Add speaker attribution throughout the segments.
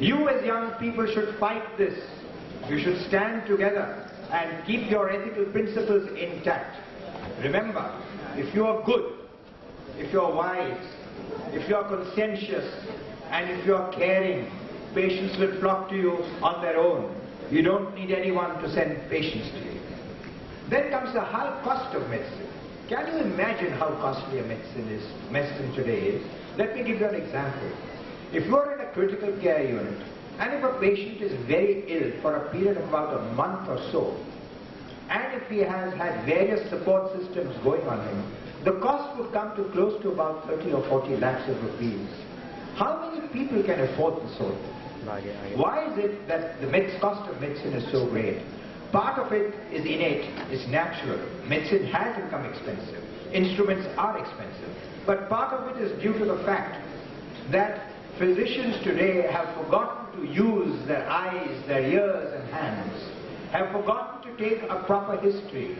Speaker 1: You as young people should fight this. You should stand together and keep your ethical principles intact. Remember, if you are good, if you are wise, if you are conscientious, and if you are caring, patients will flock to you on their own. You don't need anyone to send patients to you. Then comes the high cost of medicine. Can you imagine how costly a medicine today is? Let me give you an example. If you are in a critical care unit, and if a patient is very ill for a period of about a month or so, and if he has had various support systems going on him, the cost would come to close to about 30 or 40 lakhs of rupees. How many people can afford this sort of thing? Why is it that the cost of medicine is so great? Part of it is innate, it's natural. Medicine has become expensive. Instruments are expensive. But part of it is due to the fact that physicians today have forgotten to use their eyes, their ears and hands, have forgotten to take a proper history.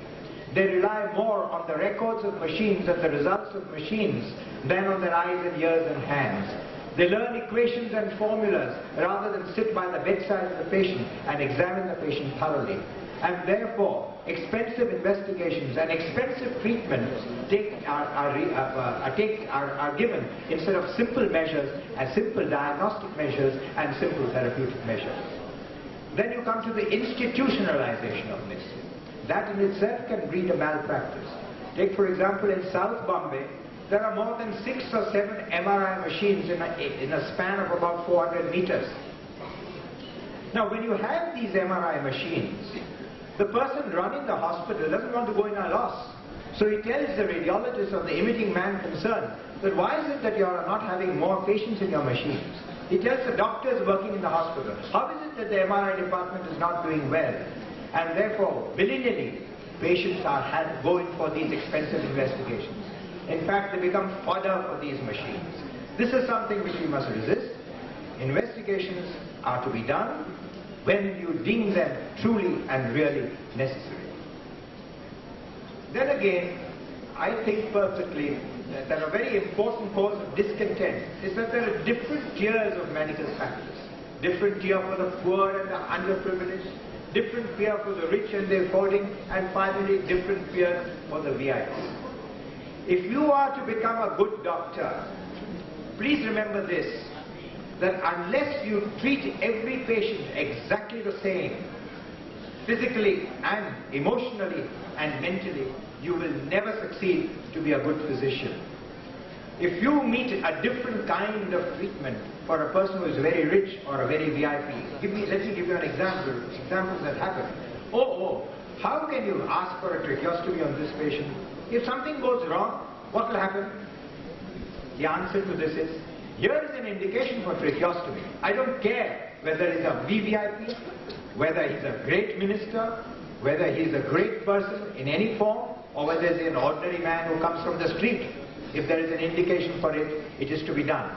Speaker 1: They rely more on the records of machines and the results of machines than on their eyes and ears and hands. They learn equations and formulas rather than sit by the bedside of the patient and examine the patient thoroughly. And therefore, expensive investigations and expensive treatments are given instead of simple measures and simple diagnostic measures and simple therapeutic measures. Then you come to the institutionalization of medicine. That in itself can breed a malpractice. Take for example in South Bombay, there are more than 6 or 7 MRI machines in a span of about 400 meters. Now when you have these MRI machines, the person running the hospital doesn't want to go in a loss. So he tells the radiologist or the imaging man concerned that why is it that you are not having more patients in your machines? He tells the doctors working in the hospital, how is it that the MRI department is not doing well? And therefore, willy-nilly, patients are going for these expensive investigations. In fact, they become fodder for these machines. This is something which we must resist. Investigations are to be done when you deem them truly and really necessary. Then again, I think perfectly that a very important cause of discontent is that there are different tiers of medical practice. Different tier for the poor and the underprivileged, different tier for the rich and the affording, and finally different tier for the VIPs. If you are to become a good doctor, please remember this, that unless you treat every patient exactly the same, physically and emotionally and mentally, you will never succeed to be a good physician. If you meet a different kind of treatment for a person who is very rich or a very VIP, let me give you an example, examples that happen. How can you ask for a tracheostomy on this patient? If something goes wrong, what will happen? The answer to this is, here is an indication for tracheostomy. I don't care whether he's a VVIP, whether he's a great minister, whether he's a great person in any form, or whether he's an ordinary man who comes from the street. If there is an indication for it, it is to be done.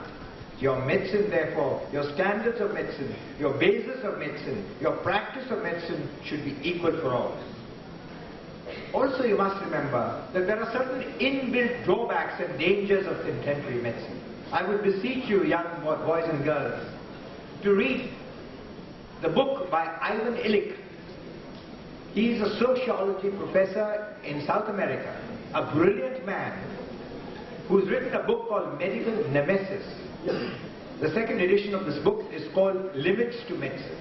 Speaker 1: Your medicine, therefore, your standards of medicine, your basis of medicine, your practice of medicine should be equal for all. Also, you must remember that there are certain inbuilt drawbacks and dangers of contemporary medicine. I would beseech you, young boys and girls, to read the book by Ivan Illich. He is a sociology professor in South America, a brilliant man who's written a book called Medical Nemesis. The second edition of this book is called Limits to Medicine.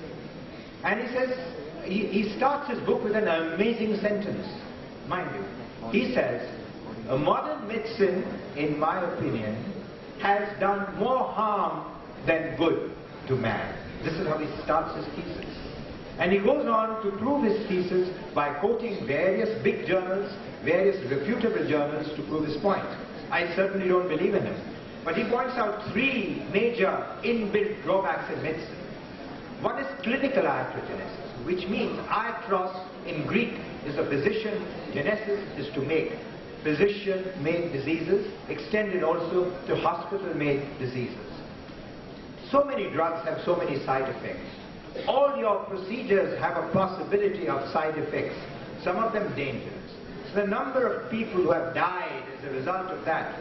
Speaker 1: And he says, he starts his book with an amazing sentence, mind you. He says, a modern medicine, in my opinion, has done more harm than good to man. This is how he starts his thesis. And he goes on to prove his thesis by quoting various big journals, various reputable journals to prove his point. I certainly don't believe in him. But he points out 3 major inbuilt drawbacks in medicine. One is clinical iatrogenesis, which means iatros in Greek is a physician, genesis is to make. Physician-made diseases extended also to hospital-made diseases. So many drugs have so many side effects. All your procedures have a possibility of side effects, some of them dangerous. The number of people who have died as a result of that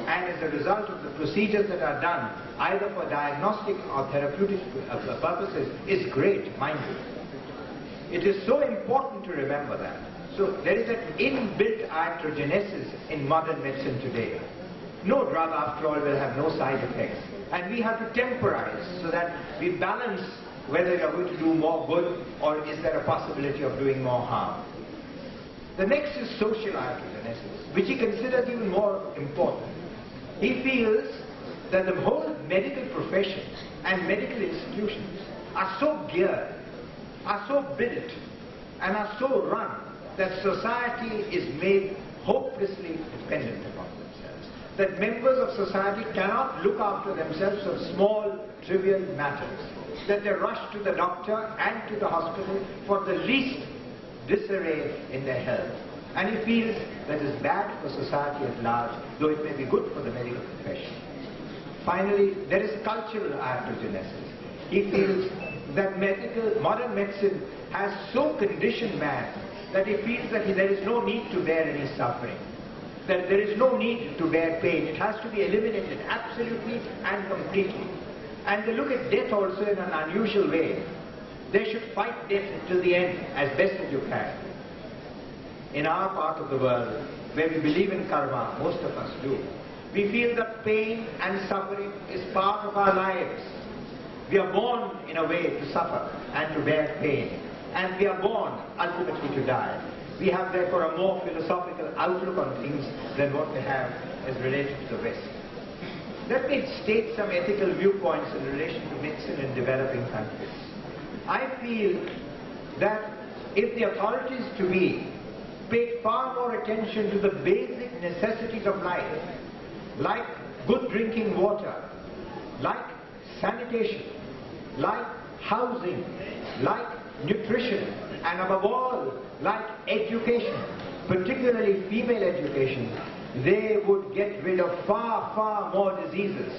Speaker 1: and as a result of the procedures that are done, either for diagnostic or therapeutic purposes, is great, mind you. It is so important to remember that. So there is an inbuilt iatrogenesis in modern medicine today. No drug, after all, will have no side effects. And we have to temporize so that we balance whether you are going to do more good or is there a possibility of doing more harm. The next is social iatrogenesis, which he considers even more important. He feels that the whole medical profession and medical institutions are so geared, are so built, and are so run that society is made hopelessly dependent upon themselves. That members of society cannot look after themselves for small, trivial matters. That they rush to the doctor and to the hospital for the least disarray in their health. And he feels that is bad for society at large, though it may be good for the medical profession. Finally, there is cultural iatrogenesis. He feels that modern medicine has so conditioned man that he feels that there is no need to bear any suffering, that there is no need to bear pain. It has to be eliminated absolutely and completely. And they look at death also in an unusual way. They should fight death till the end as best as you can. In our part of the world, where we believe in karma, most of us do, we feel that pain and suffering is part of our lives. We are born in a way to suffer and to bear pain. And we are born ultimately to die. We have therefore a more philosophical outlook on things than what they have as related to the West. Let me state some ethical viewpoints in relation to medicine in developing countries. I feel that if the authorities to be paid far more attention to the basic necessities of life, like good drinking water, like sanitation, like housing, like nutrition, and above all, like education, particularly female education, they would get rid of far, far more diseases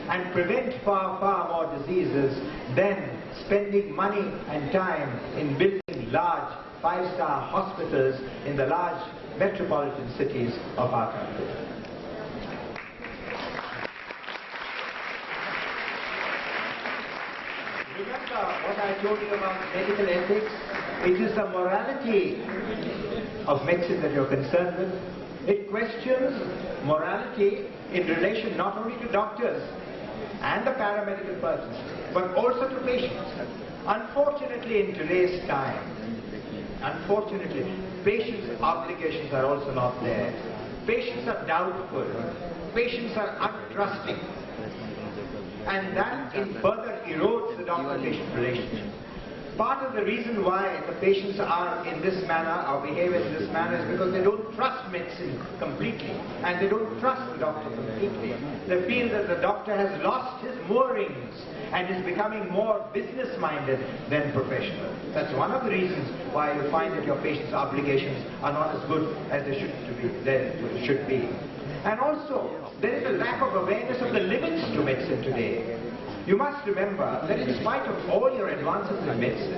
Speaker 1: and prevent far, far more diseases than spending money and time in building large five-star hospitals in the large metropolitan cities of our country. Remember what I told you about medical ethics? It is the morality of medicine that you're concerned with. It questions morality in relation not only to doctors and the paramedical persons, but also to patients. Unfortunately, in today's time, patients' obligations are also not there. Patients are doubtful. Patients are untrusting. And that further erodes the doctor-patient relationship. Part of the reason why the patients are in this manner or behave in this manner is because they don't trust medicine completely and they don't trust the doctor completely. They feel that the doctor has lost his moorings and is becoming more business-minded than professional. That's one of the reasons why you find that your patient's obligations are not as good as they should be. And also, there is a lack of awareness of the limits to medicine today. You must remember that in spite of all your advances in medicine,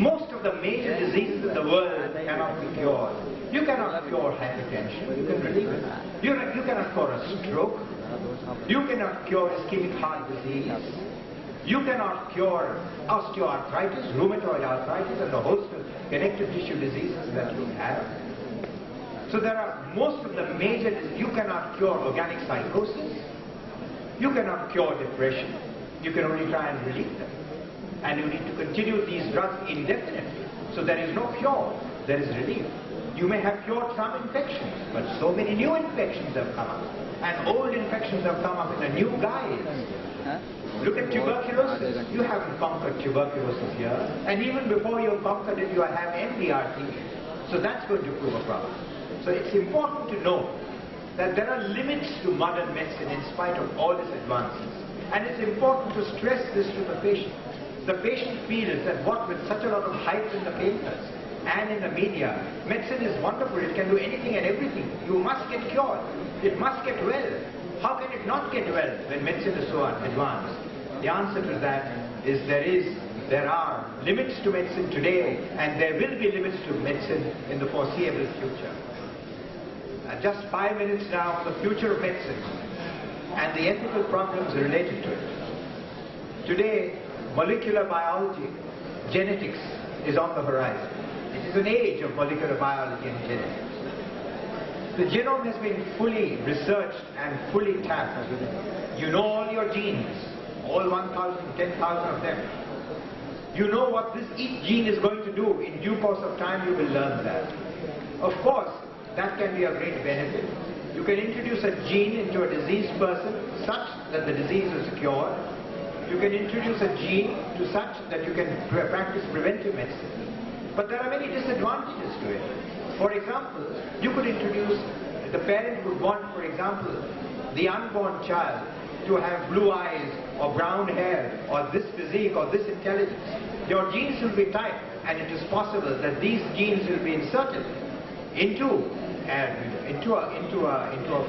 Speaker 1: most of the major diseases in the world cannot be cured. You cannot cure hypertension, you can relieve it. You cannot cure a stroke. You cannot cure ischemic heart disease. You cannot cure osteoarthritis, rheumatoid arthritis, and a host of connective tissue diseases that you have. So there are most of the major diseases. You cannot cure organic psychosis. You cannot cure depression. You can only try and relieve them. And you need to continue these drugs indefinitely. So there is no cure, there is relief. You may have cured some infections, but so many new infections have come up. And old infections have come up in a new guise. Look at tuberculosis. You haven't conquered tuberculosis here. And even before you've conquered it, you have MDRT. So that's going to prove a problem. So it's important to know that there are limits to modern medicine in spite of all its advances. And it's important to stress this to the patient. The patient feels that what with such a lot of hype in the papers and in the media, medicine is wonderful, it can do anything and everything. You must get cured. It must get well. How can it not get well when medicine is so advanced? The answer to that is there are limits to medicine today, and there will be limits to medicine in the foreseeable future. Just 5 minutes now for the future of medicine. and the ethical problems related to it. Today, molecular biology, genetics is on the horizon. It is an age of molecular biology and genetics. The genome has been fully researched and fully tapped. You know all your genes, all 1,000, 10,000 of them. You know what each gene is going to do. In due course of time you will learn that. Of course, that can be a great benefit. You can introduce a gene into a diseased person such that the disease is cured. You can introduce a gene to such that you can practice preventive medicine. But there are many disadvantages to it. For example, you could introduce, the parent would want, for example, the unborn child to have blue eyes or brown hair or this physique or this intelligence. Your genes will be typed, and it is possible that these genes will be inserted into a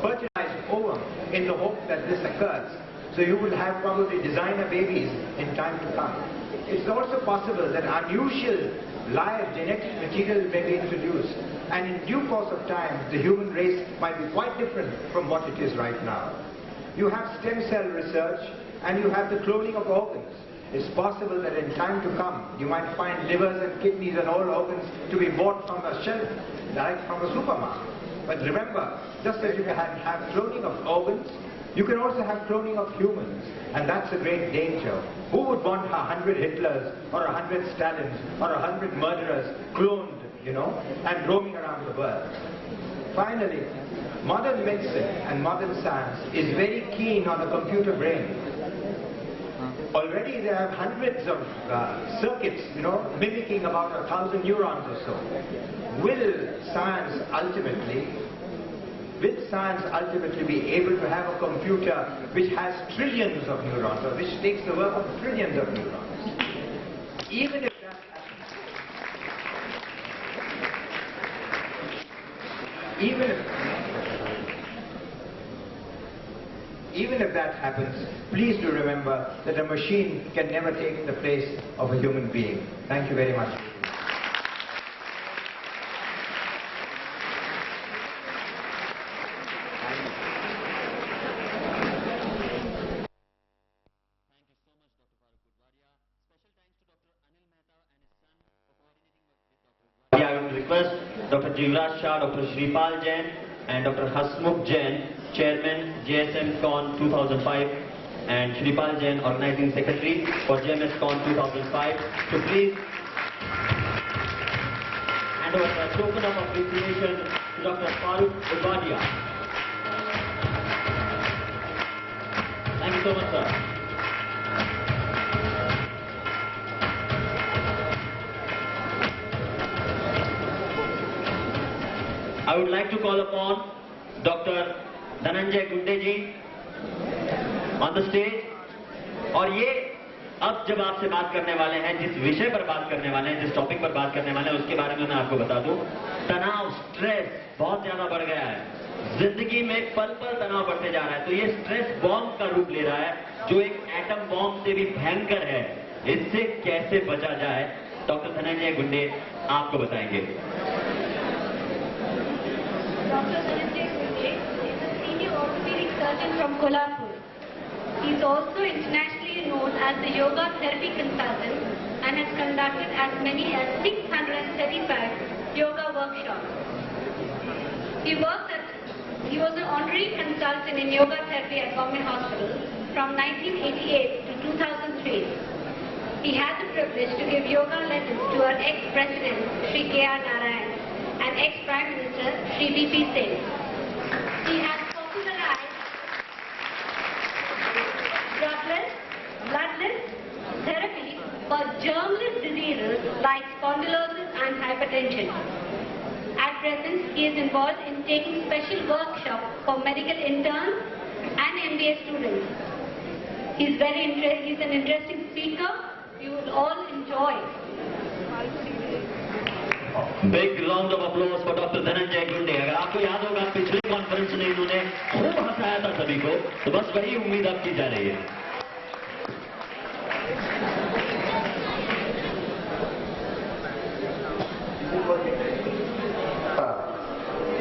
Speaker 1: fertilized ovum in the hope that this occurs. So you will have probably designer babies in time to come. It's also possible that unusual live genetic material may be introduced, and in due course of time the human race might be quite different from what it is right now. You have stem cell research and you have the cloning of organs. It's possible that in time to come you might find livers and kidneys and all organs to be bought from a shelf, direct from a supermarket. But remember, just as you can have cloning of organs, you can also have cloning of humans, and that's a great danger. Who would want 100 Hitlers or 100 Stalins or 100 murderers cloned, and roaming around the world? Finally, modern medicine and modern science is very keen on the computer brain. Already they have hundreds of circuits, mimicking about 1,000 neurons or so. Will science ultimately be able to have a computer which has trillions of neurons, or which takes the work of trillions of neurons? Even if that happens, even if that happens, please do remember that a machine can never take the place of a human being. Thank you very much.
Speaker 2: I would request Dr. Jivraj Shah, Dr. Shripal Jain and Dr. Hasmukh Jain, Chairman, JSMCon 2005, and Shripal Jain, Organizing Secretary for JMSCon 2005, to please hand over the token of appreciation to Dr. Farooq Udwadia. Thank you so much, sir. I would like to call upon Dr. Dhananjay Gunde ji on the stage. और ये अब जब आपसे बात करने वाले हैं, जिस विषय पर बात करने वाले हैं, जिस टॉपिक पर बात करने वाले हैं, उसके बारे में मैं आपको बता दूं। तनाव, स्ट्रेस बहुत ज्यादा बढ़ गया है। जिंदगी में पल पल तनाव बढ़ते जा रहा है। तो ये स्ट्रेस बॉम्ब का रूप ले रहा है, जो एक एटम बॉम्ब से भी भयंकर है। इससे कैसे बचा जाए, डॉक्टर धनंजय गुंडे आपको बताएंगे।
Speaker 3: Dr. Dhananjay Gunde is a senior orthopedic surgeon from Kolhapur. He is also internationally known as the yoga therapy consultant and has conducted as many as 635 yoga workshops. He was an honorary consultant in yoga therapy at Government Hospital from 1988 to 2003. He had the privilege to give yoga lessons to our ex-president, Sri K.R. Narayan, and ex-Prime Minister Sri V.P. Singh. He has popularized bloodless therapy for germless diseases like spondylosis and hypertension. At present, he is involved in taking special workshops for medical interns and MBA students. He's an interesting speaker. You will all enjoy.
Speaker 2: Big round of applause for Dr. Dhananjay Gunde. अगर आपको याद होगा पिछले conference में इन्होंने खूब हंसाया था सभी को, तो बस वही उम्मीद अब की जा रही है।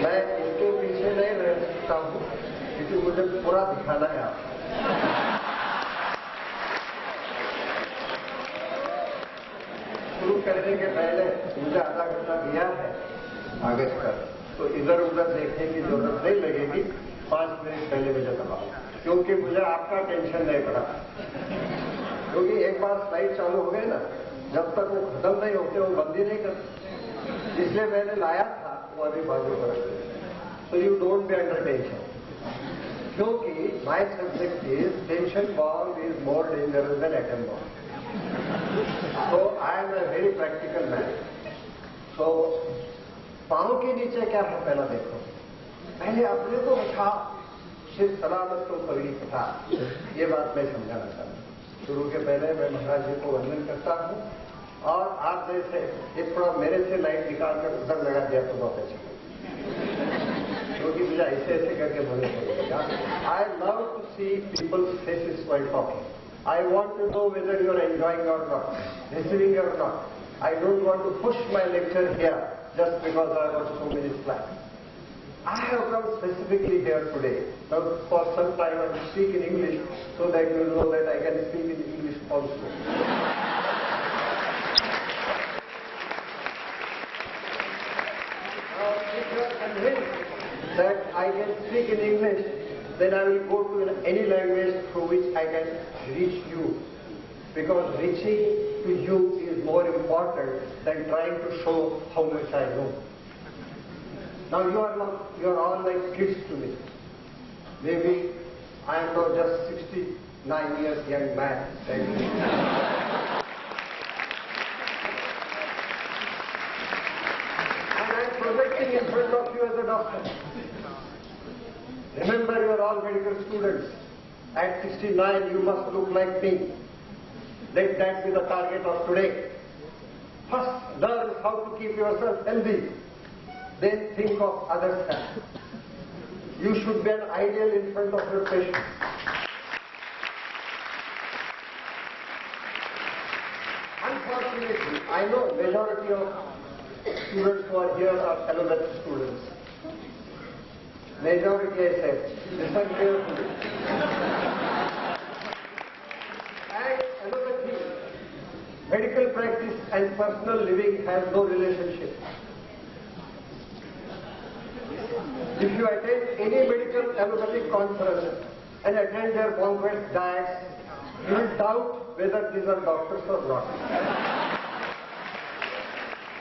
Speaker 4: मैं इसके पीछे नहीं रह सकता हूँ, क्योंकि मुझे पूरा दिखाना है आपको। शुरू करने के पहले मुझे आधा घंटा दिया है आगे पर, तो इधर उधर देखने की जरूरत नहीं लगेगी। 5 मिनट पहले मुझे दबाओ, क्योंकि मुझे आपका टेंशन नहीं पड़ा। क्योंकि एक बार स्लाइड चालू हो गए ना, जब तक वो खत्म नहीं होते वो बंद ही नहीं करते। इसलिए मैंने लाया था वो अभी बाजू पर। So you don't be under tension. क्योंकि my subject is tension bomb is more dangerous than atom bomb. So I am a very practical man. So पांव के नीचे क्या है पहला देखो, पहले अपने को उठा, सिर्फ सलामत को पगड़ी उठा। ये बात मैं समझाना चाहता हूँ। शुरू के पहले मैं महाराज जी को वंदन करता हूँ, और आप जैसे एक थोड़ा मेरे से लाइट निकालकर उधर लगा दिया तो बहुत अच्छा, क्योंकि मुझे ऐसे ऐसे करके बोलना पड़ेगा। I love to see people's faces while talking. I want to know whether you are enjoying or not, listening or not. I don't want to push my lecture here just because I got so many slides. I have come specifically here today. Now for some time I will speak in English so that you know that I can speak in English also. Now if you are convinced that I can speak in English, then I will go to any language through which I can reach you. Because reaching to you is more important than trying to show how much I know. Now you are all like kids to me. Maybe I am now just 69 years young man. And I am projecting in front of you as a doctor. Remember, you are all medical students. At 69 you must look like me. Let that be the target of today. First, learn how to keep yourself healthy. Then think of others' health. You should be an ideal in front of your patients. Unfortunately, I know majority of students who are here are allopathy students. Majority, I said. Listen carefully. Medical practice and personal living has no relationship. If you attend any medical allopathic conference and attend their conference diets, you will doubt whether these are doctors or not.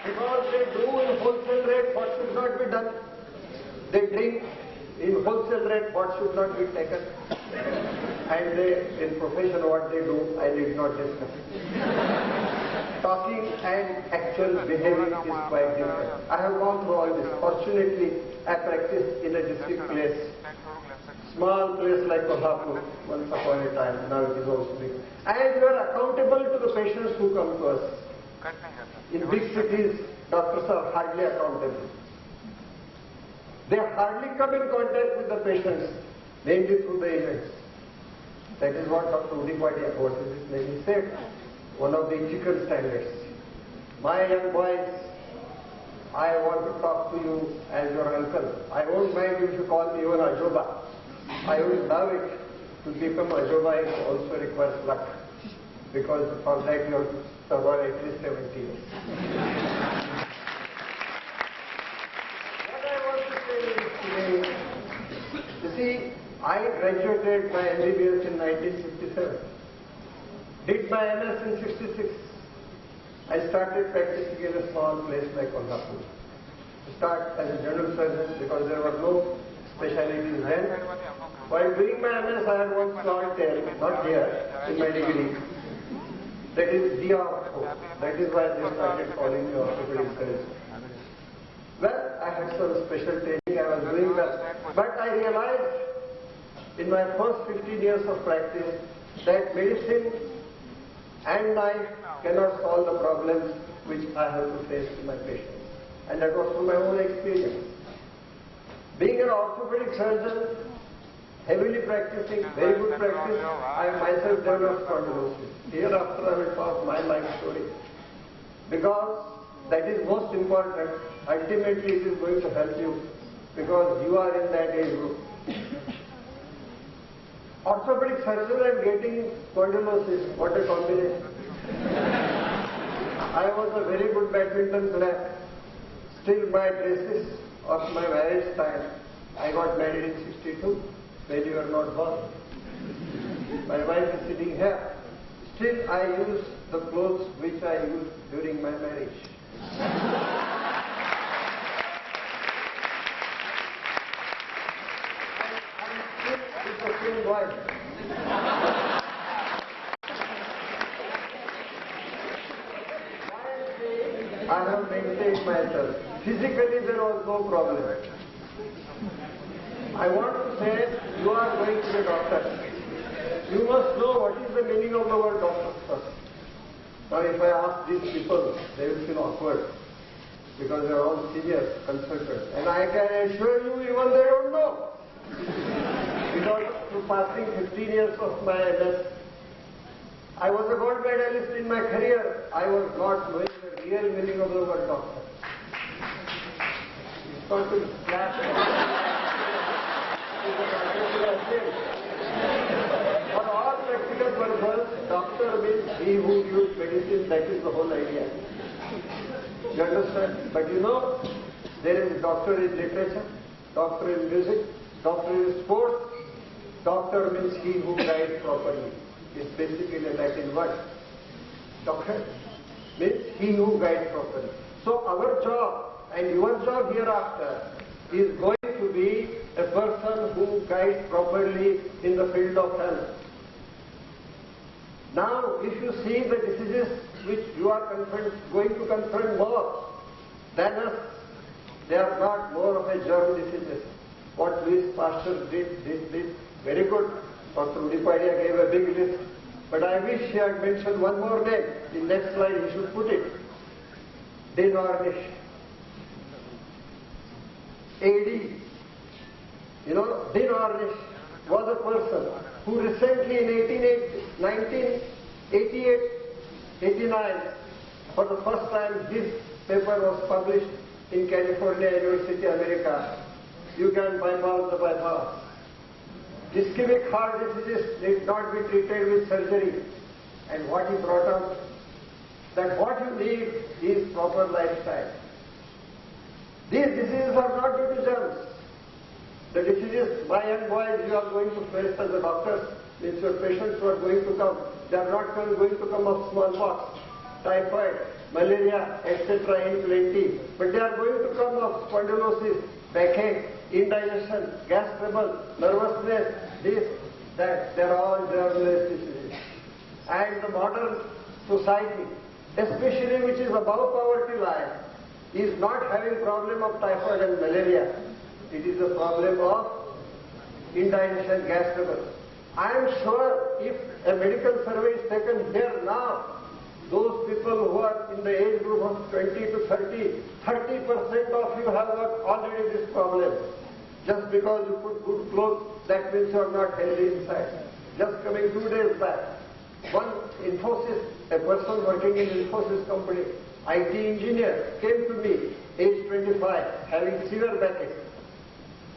Speaker 4: Because they do in wholesale rate what should not be done. They drink in wholesale rate what should not be taken. And they, in profession what they do, I need not discuss. Talking and actual behavior is quite different. I have gone through all this. Fortunately, I practiced in a district place. Small place like Kolhapur, once upon a time, now it is also big. And we are accountable to the patients who come to us. In big cities, doctors are hardly accountable. They hardly come in contact with the patients, mainly through the events. That is what Dr. Udipati, what is his name, he said, one of the ethical standards. My young boys, I want to talk to you as your uncle. I won't mind if you call me even Ajoba. I would love it to become Ajoba. It also requires luck, because for that you have to survive at least 70 years. What I want to say is today, you see, I graduated my MBBS in 1957, did my MS in 66. I started practicing in a small place like Kolhapur. Start as a general surgeon because there were no specialties then. While doing my MS, I had one small tail, not here, in my degree. That is DRO. That is why they started calling me orthopedic surgeon. Well, I had some special training, I was doing well. But I realized in my first 15 years of practice that medicine and knife cannot solve the problems which I have to face to my patients. And that was from my own experience. Being an orthopedic surgeon, heavily practicing, very good practice, I myself developed spondylosis. Hereafter I will talk my life story. Because that is most important. Ultimately it is going to help you because you are in that age group. Orthopedic surgeon and getting spondylosis, what a combination. I was a very good badminton player. Still my dresses of my marriage time. I got married in 62, when you were not born. My wife is sitting here. Still I use the clothes which I used during my marriage. I'm still with the same wife. I have maintained myself. Physically there was no problem. I want to say, you are going to the doctor. You must know what is the meaning of the word doctor first. Now if I ask these people, they will feel awkward because they are all senior consultants. And I can assure you, even they don't know. Because through passing 15 years of my MS, I was a gold medalist in my career. I was not knowing the real meaning of the word doctor. It's got to clash. For all practical purposes, doctor means he who gives medicine. That is the whole idea. You understand? But you know, there is doctor in literature, doctor in music, doctor in sports. Doctor means he who guides properly. It's basically a Latin word. Doctor means he who guides properly. So our job and your job hereafter is going to be a person who guides properly in the field of health. Now, if you see the diseases which you are going to confront more than us, they are not more of a germ diseases. What Louis Pasteur did, very good. Dr. Udipadia gave a big list. But I wish he had mentioned one more name. In next slide he should put it. Denornish. AD. You know, Denornish was a person who recently in 1988, 89, for the first time his paper was published in California University, America. You can bypass the bypass. Ischemic heart diseases need not be treated with surgery. And what he brought up, that what you need is proper lifestyle. These diseases are not due to germs. The diseases, my young boys, you are going to face as a doctor, means your patients who are going to come, they are not going to come of smallpox, typhoid, malaria, etc. in plenty, but they are going to come of spondylosis, backache, indigestion, gas trouble, nervousness, this, that. They are all germ-less diseases. And the modern society, especially which is above poverty line, is not having problem of typhoid and malaria. It is a problem of indigestion, gas trouble. I am sure if a medical survey is taken here now, those people who are in the age group of 20 to 30, 30% of you have got already this problem. Just because you put good clothes, that means you are not healthy inside. Just coming 2 days back, one Infosys, a person working in Infosys company, IT engineer, came to me, age 25, having severe backache.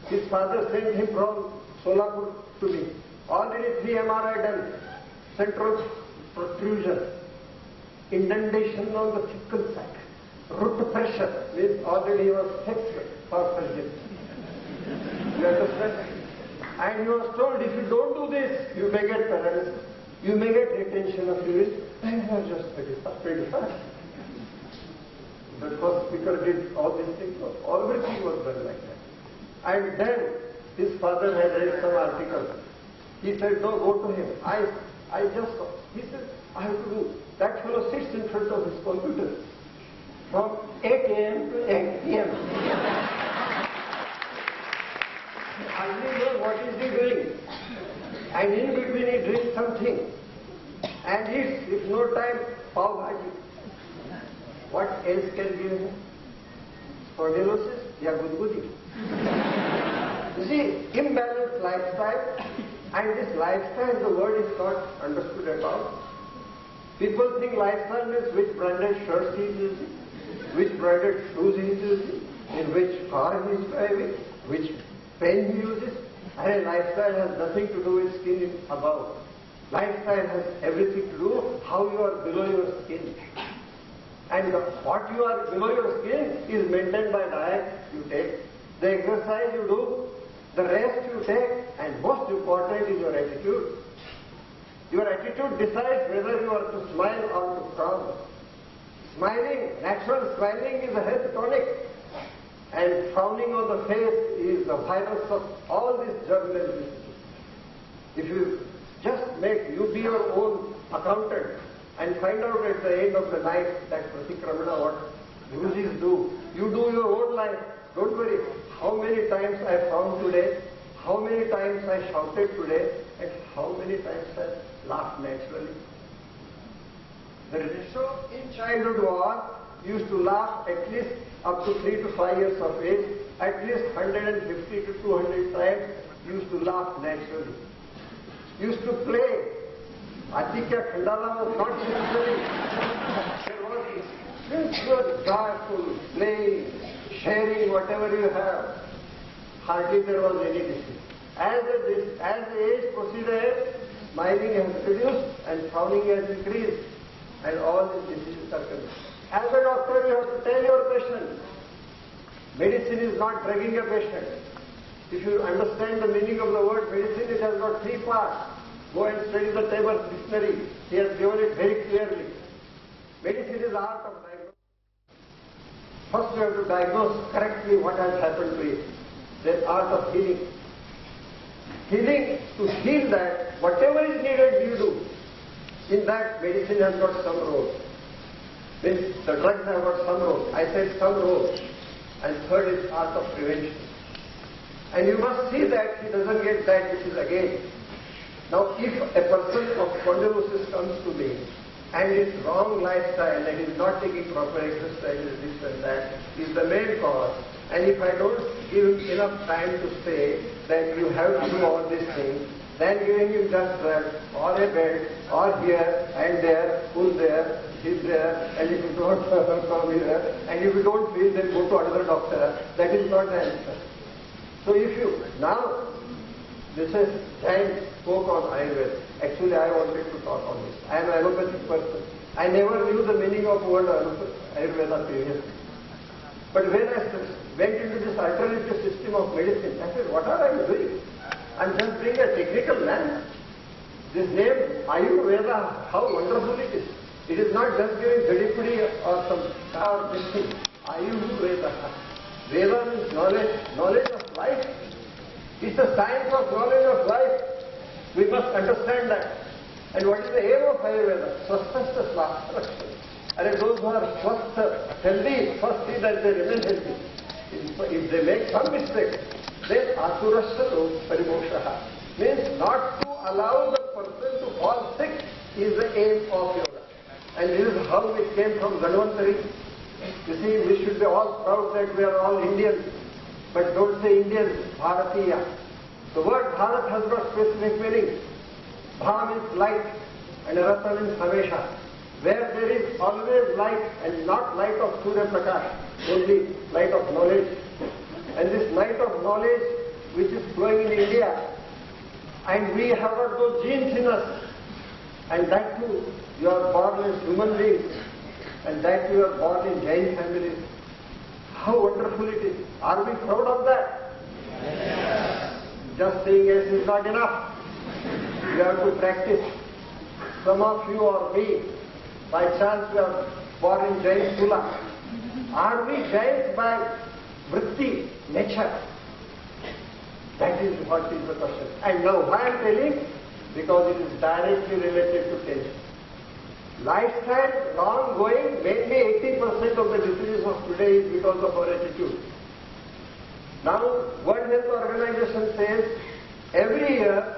Speaker 4: His father sent him from Solapur to me. Already 3 MRI done, central protrusion, indentation on the thecal sac, root pressure, means already he was fixed for surgery. You understand? And he was told, if you don't do this, you may get paralysis, you may get retention of urine, and you are just 25. The first speaker did all these things, everything was done like that. And then his father had read some article. He said, no, go to him. He said, I have to do. That fellow sits in front of his computer from 8 a.m. to 8 p.m. I didn't know what is he doing. And in between he drinks something and eats, if no time, pav bhaji. What else can give him? Spondylosis? Yeah, gudgudi. You see, imbalanced lifestyle, and this lifestyle, the word is not understood at all. People think lifestyle means which branded shirts he is using, which branded shoes he is using, in which car he is driving, which pen he uses. And lifestyle has nothing to do with skin above. Lifestyle has everything to do how you are below your skin. And what you are below your skin is maintained by diet you take, the exercise you do, the rest you take, and most important is your attitude. Your attitude decides whether you are to smile or to frown. Smiling, natural smiling is a health tonic, and frowning on the face is the virus of all these germs and diseases. If you just you be your own accountant and find out at the end of the night that Pratikramana what Guruji's do, you do your own life. Don't worry how many times I frowned today, how many times I shouted today, and how many times I laughed naturally. The ratio in childhood was used to laugh at least up to 3 to 5 years of age, at least 150 to 200 times used to laugh naturally. Used to play. Atikya Khandala was not necessary. There was sincere, joyful, playing, sharing whatever you have. Hardly there was any disease. As the age proceeded, smiling has reduced and frowning has increased, and all these diseases are coming. As a doctor, you have to tell your patient, medicine is not drugging a patient. If you understand the meaning of the word medicine, it has got 3 parts. Go and study the Tabor's dictionary. He has given it very clearly. Medicine is the art of diagnosis. First you have to diagnose correctly what has happened to you. Then art of healing. Healing, to heal that, whatever is needed you do. In that, medicine has got some role. Means the drugs have got some role. I said some role. And third is art of prevention. And you must see that he doesn't get that which is again. Now, if a person of spondylosis comes to me and his wrong lifestyle and is not taking proper exercises, this and that, is the main cause. And if I don't give him enough time to say that you have to do all these things, then giving him just drugs or a bed or here and there, who's there, he's there, and if you don't come here, and if you don't feel, then go to another doctor, that is not the answer. So if you, now, this is Jain spoke on Ayurveda. Actually, I wanted to talk on this. I am an allopathic person. I never knew the meaning of the word Ayurveda previously. But when I went into this alternative system of medicine, I said, what are I doing? I'm just being a technical man. This name, Ayurveda, how wonderful it is. It is not just giving Gadipudi or some or this thing. Ayurveda. Veda means knowledge of life. It's the science of knowledge of life. We must understand that. And what is the aim of Ayurveda? Swasthasya swasthasya. And those who are healthy, first see that they remain healthy. If they make some mistake, then aturasya parimokshaha. Means not to allow the person to fall sick is the aim of yoga. And this is how we came from Dhanvantari. You see, we should be all proud that we are all Indians. But don't say Indians, Bharatiya. The word Bharat has got specific meaning. Bha means light and Rata means Hamesha. Where there is always light and not light of Surya Prakash, only light of knowledge. And this light of knowledge which is flowing in India, and we have got those genes in us, and that too, you are born as human beings, and that you are born in Jain families. How wonderful it is. Are we proud of that? Yes. Just saying yes is not enough. You have to practice. Some of you or me, by chance we are born in Jain Kula. Are we Jains by vritti, nature? That is what is the question. And now why I am telling? Because it is directly related to tension. Lifestyle, long going, mainly 80% of the diseases of today is because of our attitude. Now, World Health Organization says every year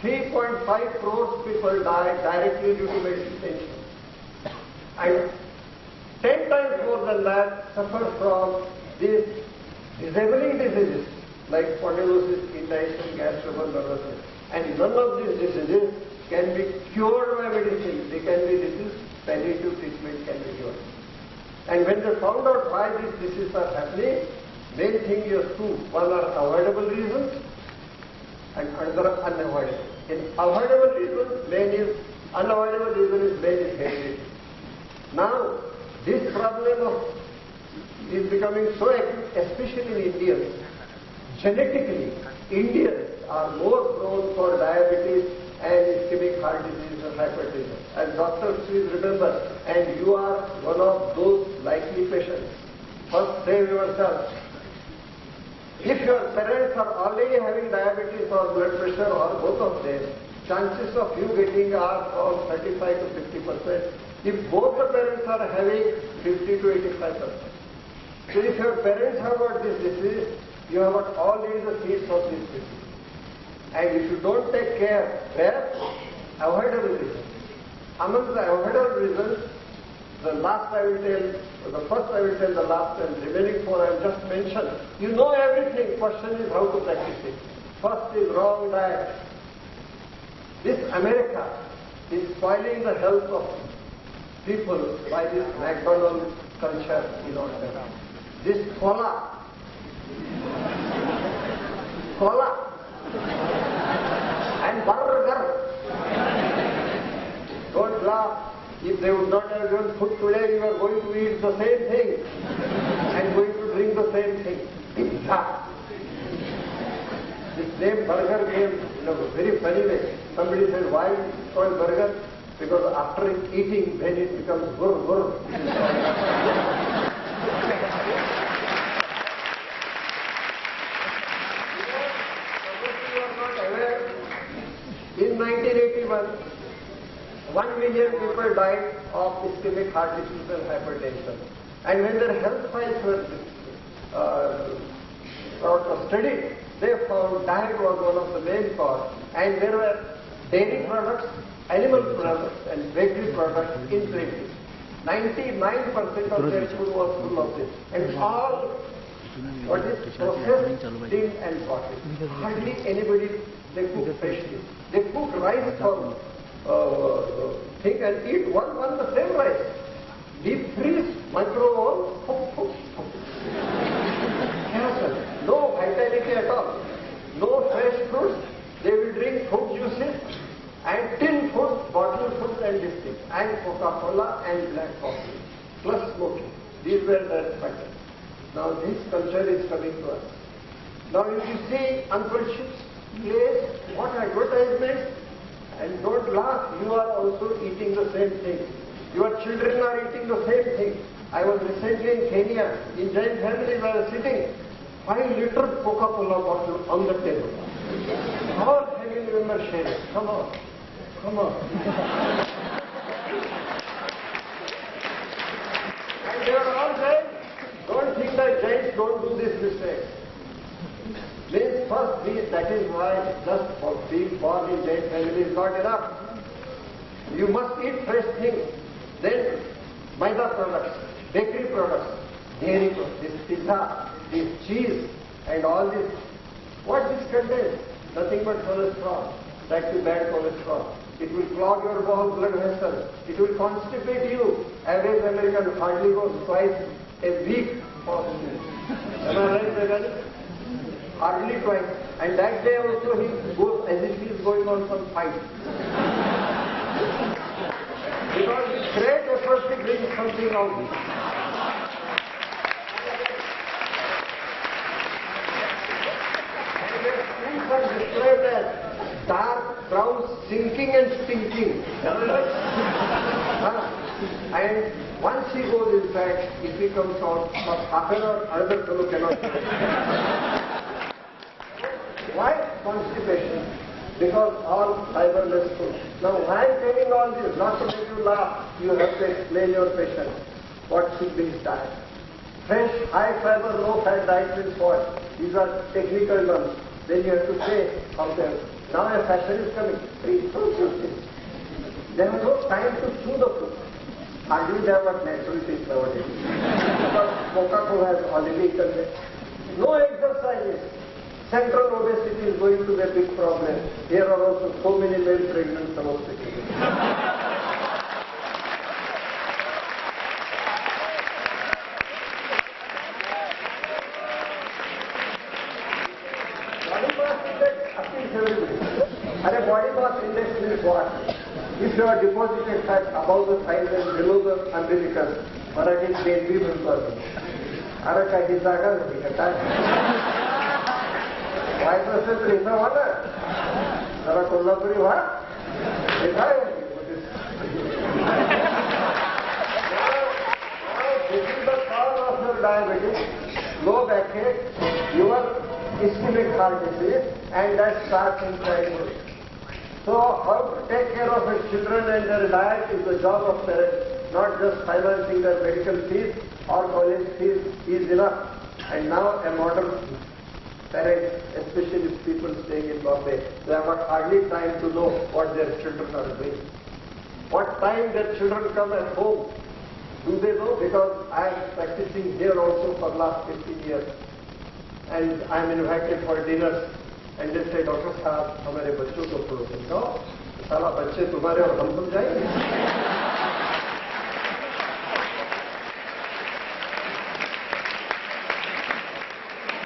Speaker 4: 3.5 crores people die directly due to medical tension. And 10 times more than that suffer from these disabling diseases like spondylosis, indigestion, gas trouble, nervousness. And none of these diseases can be cured by medicine. They can be reduced, palliative treatment can be given. And when they found out why these diseases are happening, main thing is two. One are avoidable reasons and another unavoidable. In avoidable reasons, unavoidable reason is main is heredity. Now, this problem is becoming so acute, especially in Indians. Genetically, Indians are more prone for diabetes and ischemic heart disease and hypertension. And doctors, please remember, and you are one of those likely patients. First, save yourself. If your parents are already having diabetes or blood pressure or both of them, chances of you getting are from 35 to 50%. If both the parents are having 50 to 85%. So if your parents have got this disease, you have got already the seeds of this disease. And if you don't take care, where? Avoidable reasons. Among the avoidable reasons, the last I will tell, the first I will tell, the last, and remaining four I have just mentioned. You know everything. Question is how to practice it. First is wrong diet. This America is spoiling the health of people by this McDonald's culture, This cola, and burger. Don't laugh. If they would not have given food today, you are going to eat the same thing and going to drink the same thing. Pizza. This name burger came in a very funny way. Somebody said, why it's called burger? Because after eating, then it becomes gur gur. In 1981, 1 million people died of ischemic heart disease and hypertension. And when their health files were studied, they found diet was one of the main causes. And there were dairy products, animal products, and bakery products in plenty. 99% of their food was full of this. And all what is processed, steamed and bottled. Hardly anybody, they cook freshly. They cook rice from thing and eat one the same rice. Deep freeze, microwave, no vitality at all. No fresh fruits. They will drink fruit juices and tin food, bottled food and this thing. And Coca-Cola and black coffee. Plus smoking. These were the factors. Now this culture is coming to us. Now if you see Uncle Chip's place, what advertisements, and don't laugh, you are also eating the same thing. Your children are eating the same thing. I was recently in Kenya, in Jain families I was sitting, 5-liter Coca-Cola bottle on the table. All family members sharing. Come on. And they are all saying, don't think that Jains don't do this mistake. Means first, that is why just for being born in Jain family is not enough. You must eat fresh things. Then maida products, bakery products, dairy products, this pizza, this cheese, and all this. What this contains? Nothing but cholesterol. That is bad cholesterol. It will clog your blood vessels. It will constipate you. Average American hardly goes twice a week for sleep. Am I right, Megani? Hardly twice. And that day also he goes as if he is going on some fight. Because with great effort he brings something out. And their skins are described as dark, brown, sinking and stinking. And once he goes inside, if he comes out, for half an hour, another fellow cannot do it. Why constipation? Because all fiberless food. Now why I am telling all this? Not to make you laugh. You have to explain your patient what should be his diet. Fresh, high fiber, low fat diet means what? These are technical terms. Then you have to say how to have. Now a fashion is coming. Please don't use this. They have no time to chew the food. Hardly they have got natural things nowadays. Because Coca-Cola has already conveyed. No exercises. Central obesity is going to be a big problem. Here are also so many male pregnant hospitals. Body mass index appeals everybody. And a body mass index means what? If you are deposited fat above the thighs and below the umbilicus. मराठीत बेंबी म्हणतो आपण. अरे काही जागा झाली का काय? व्हायचं असेल तर इथं व्हा ना. जरा कोल्हापुरी व्हा. हे काय? This is the cause of your diabetes, low backache, your ischemic heart disease, and that starts in childhood. So how to take care of your children and their diet is the job of parents, not just financing their medical fees or college fees is enough. And now a modern parents, especially people staying in Bombay, they have got hardly time to know what their children are doing. What time their children come at home. Do they know? Because I am practicing here also for last 15 years. And I am invited for dinners. And they say, Dr. Saab, हमारे बच्चों को थोड़ा समझाओ. साला बच्चे तुम्हारे और हम समझाएंगे.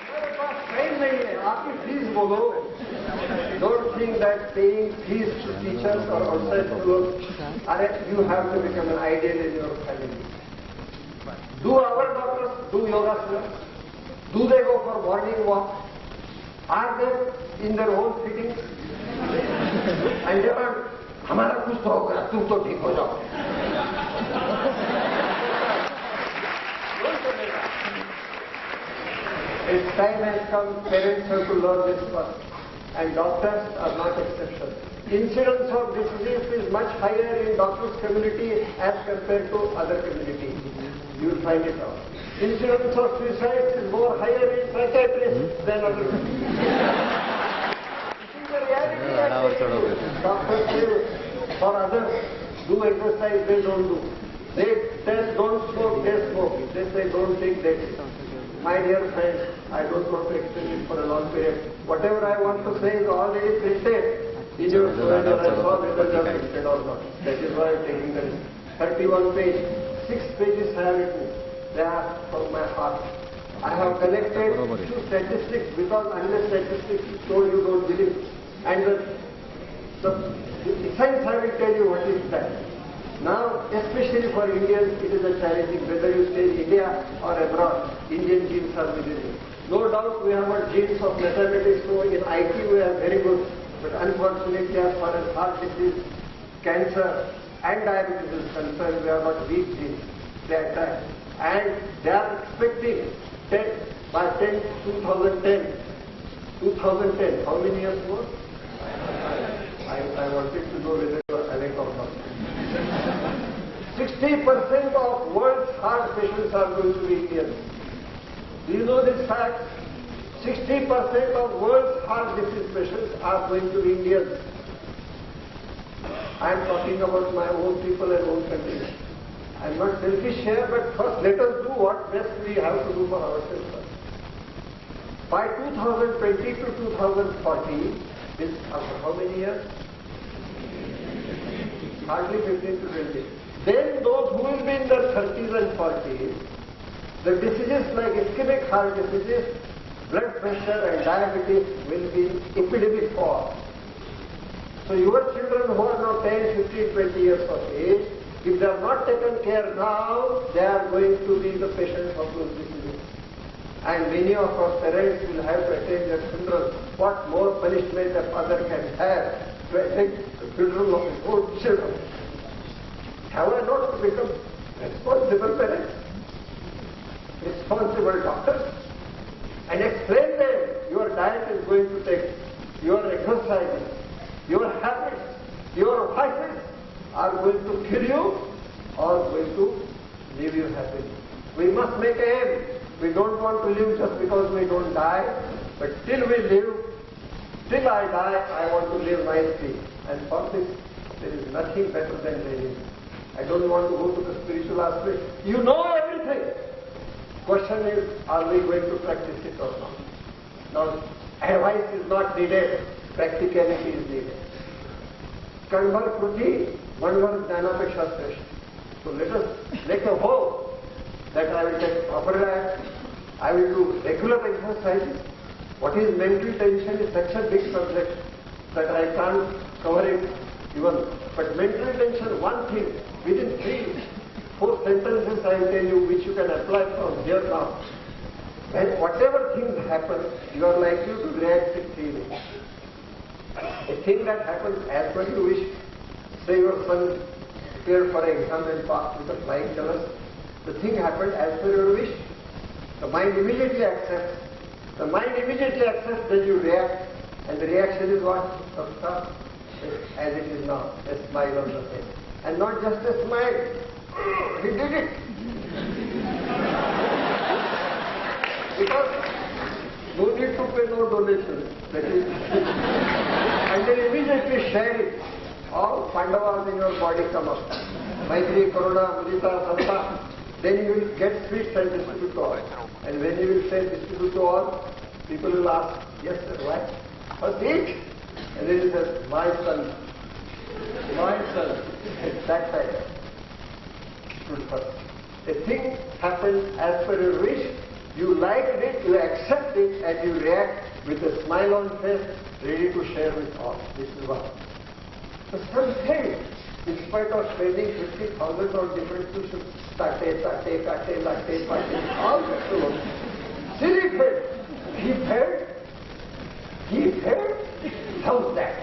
Speaker 4: हमारे पास टाइम नहीं है. आपकी फीस बोलो. Don't think that paying fees to teachers or outside schools, you have to become an ideal in your family. Do our doctors do yoga? Do they go for morning walk? Are they in their own fittings? And they are, हमारा कुछ तो होगा, तुम तो ठीक हो जाओ. Its time has come, parents have to learn this first. And doctors are not exception. Incidence of disease is much higher in doctors' community as compared to other communities. You will find it out. Incidence of suicide is more higher in psychiatrists than other communities. This is the reality. Doctors say for others, do exercise, they don't do. They say don't smoke, they smoke. They say don't drink, they drink. My dear friends, I don't want to extend it for a long period. Whatever I want to say is already printed in your whether I saw whether they are printed or not. That is why I am taking the 31 page. 6 pages I have written. They are from my heart. I have collected few statistics because unless statistics is told you don't believe. And the science I will tell you what is that. Now, especially for Indians, it is a challenging whether you stay in India or abroad. Indian genes are within you. No doubt we have got genes of mathematics, so in IT we are very good. But unfortunately, as far as heart disease, cancer and diabetes is concerned, we have got weak genes. They attack. And they are expecting by 2010, how many years more? I wanted to know whether you are awake or not. 60% of world's heart patients are going to be Indians. Do you know this fact? 60% of world's heart disease patients are going to be Indians. I am talking about my own people and own country. I am not selfish here, but first let us do what best we have to do for ourselves. By 2020 to 2040, this after how many years? Hardly 15 to 20. Then those who will be in their 30s and 40s, the diseases like ischemic heart diseases, blood pressure and diabetes will be epidemic form. So your children who are now 10, 15, 20 years of age, if they are not taken care now, they are going to be the patients of those diseases. And many of our parents will have to attend their children. What more punishment a father can have to attend the funeral of his own children? Have I not become responsible parents, responsible doctors, and explain them your diet is going to take, your exercises, your habits, your vices are going to kill you or going to leave you happily. We must make an aim. We don't want to live just because we don't die, but till we live, till I die, I want to live nicely. And for this, there is nothing better than living. I don't want to go to the spiritual aspect. You know everything. Question is, are we going to practice it or not? Now, advice is not needed. Practicality is needed. Kanvar Kruti, Manvar Jnanapeksha Shreshth. So let us make a hope that I will take proper diet, I will do regular exercises. What is mental tension is such a big subject that I can't cover it even. But mental tension, one thing, within 3-4 sentences I will tell you which you can apply from here now. And whatever things happen, you are likely to react in 3 ways. A thing that happens as per you wish, say your son prepared for an exam and passed with a flying colours, the thing happened as per your wish, the mind immediately accepts. The mind immediately accepts, then you react, and the reaction is what? As it is now, a smile on the face. And not just a smile, he did it. Because no need to pay no donation. That is, and then immediately share it. All Pandavas in your body come up. Maitri, Karuna, Mudita, Santa. Then you will get sweets and distribute to all. And when you will say distribute to all, people will ask, yes sir, why? First eat. And then he says, my son. That time. Should first. A thing happens as per your wish. You liked it, you accept it, and you react with a smile on face, ready to share with all. This is what. The son failed. In spite of spending 50,000 on different things, tate, all that to work. Still he failed. He failed. How's that?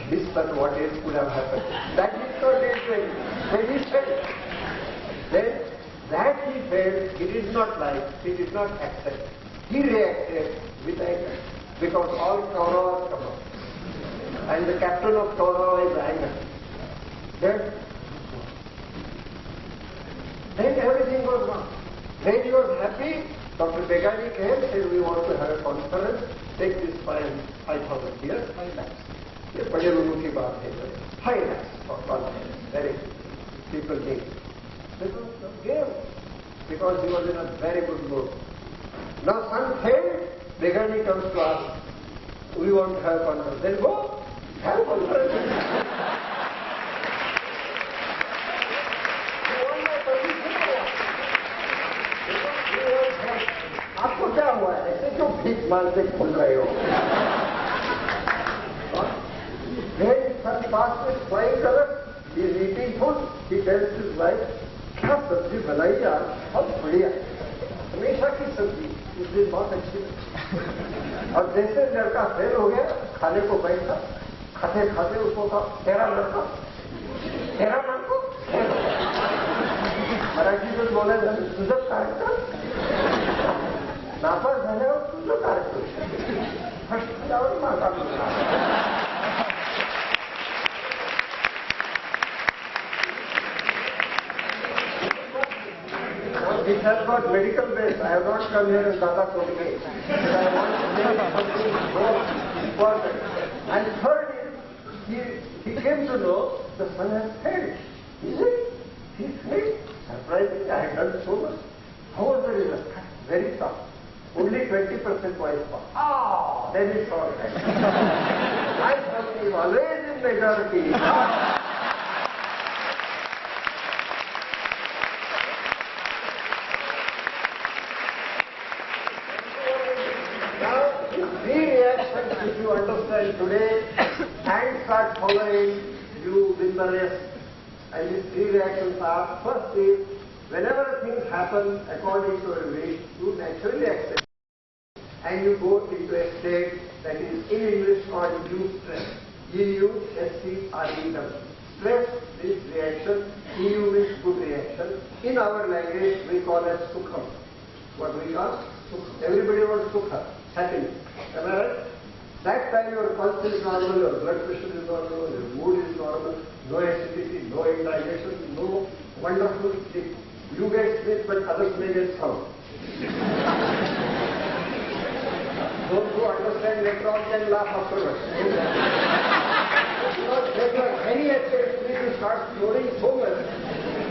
Speaker 4: His son, what else could have happened? That is not it. When he failed, then that he failed, he did not like, he did not accept. He reacted with anger because all Kauravas come up. And the captain of Kaurava is anger. Then everything was wrong. When he was happy, Dr. Begani came and said, we want to have a conference, take this fine 5,000 here, 5 lakhs. ये बड़े लोगों की बात है 5 lakhs for conference. Very people need. Because of game. Because he was in a very good mood. Now son failed, Begani comes to us, we want to have conference. Then go, have conference. आपको क्या हुआ है ऐसे क्यों भीख मांगते घूम रहे हो? When son passed with flying colors, he is eating food, he tells his wife, क्या सब्जी बनाई यार, बहुत बढ़िया, हमेशा की सब्जी, उस दिन बहुत अच्छी लगी। और जैसे लड़का फेल हो गया, खाने को बैठा, खाते खाते उसको कहा, तेरा लड़का, मराठी में बोला जाए, तुझं कार्यक्रम नापास झाल्यावर तुझं कार्यक्रम फर्स्ट झाल्यावर माझा This has got medical base. I have not come here as Dada Kodike. I want to say something more important. And third is, he came to know the son has failed. Is it? He failed. Surprisingly, I had done so much. How was the result? Very tough. Only 20% voice power. Then it's all right. I am always in majority. Now, three reactions, if you understand today, ants are following you in the race. And these three reactions are, first is, whenever things happen according to your wish, you naturally accept. And you go into a state that is in English called eustress. E-U-S-C-R-E-W. Stress is reaction, EU is good reaction. In our language we call it sukham. What we call? Sukham. Everybody wants sukha, happiness. Am I right? That time your pulse is normal, your blood pressure is normal, your mood is normal, no acidity, no indigestion, no wonderful sleep. You get sleep but others may get sound. Those who understand later on can laugh afterwards. Because when you are very active, you start snoring so much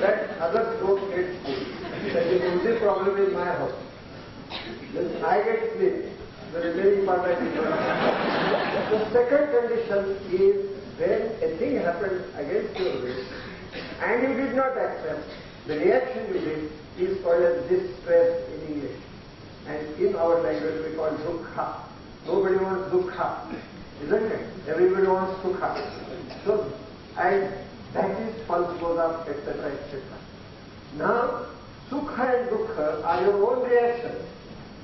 Speaker 4: that others don't get sleep. That is the only problem in my house. When I get sleep, the remaining part I do not. The second condition is when a thing happens against your wish and you did not accept, the reaction you did is called as distress in English. And in our language we call dukkha. Nobody wants dukkha, isn't it? Everybody wants sukha. So, and that is pulse goes up, etc., etc. Now, Sukha and Dukha are your own reactions.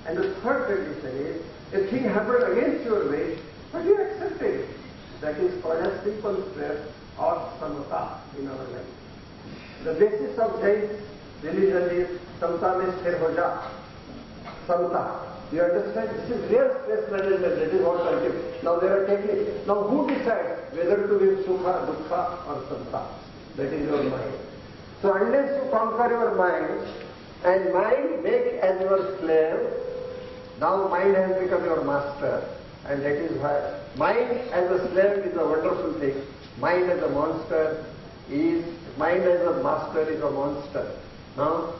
Speaker 4: And the third condition is, a thing happened against your wish, but you accepted it. That is called as simple stress or samata in our life. The basis of Jain religion is samta mein sthir ho ja. Samta. You understand? This is real stress management. That is what ultimate. Now there are techniques. Now who decides whether to be sukha, dukkha or samta? That is your mind. So unless you conquer your mind and mind make as your slave, now mind has become your master. And that is why mind as a slave is a wonderful thing. Mind as a monster is, mind as a master is a monster. Now,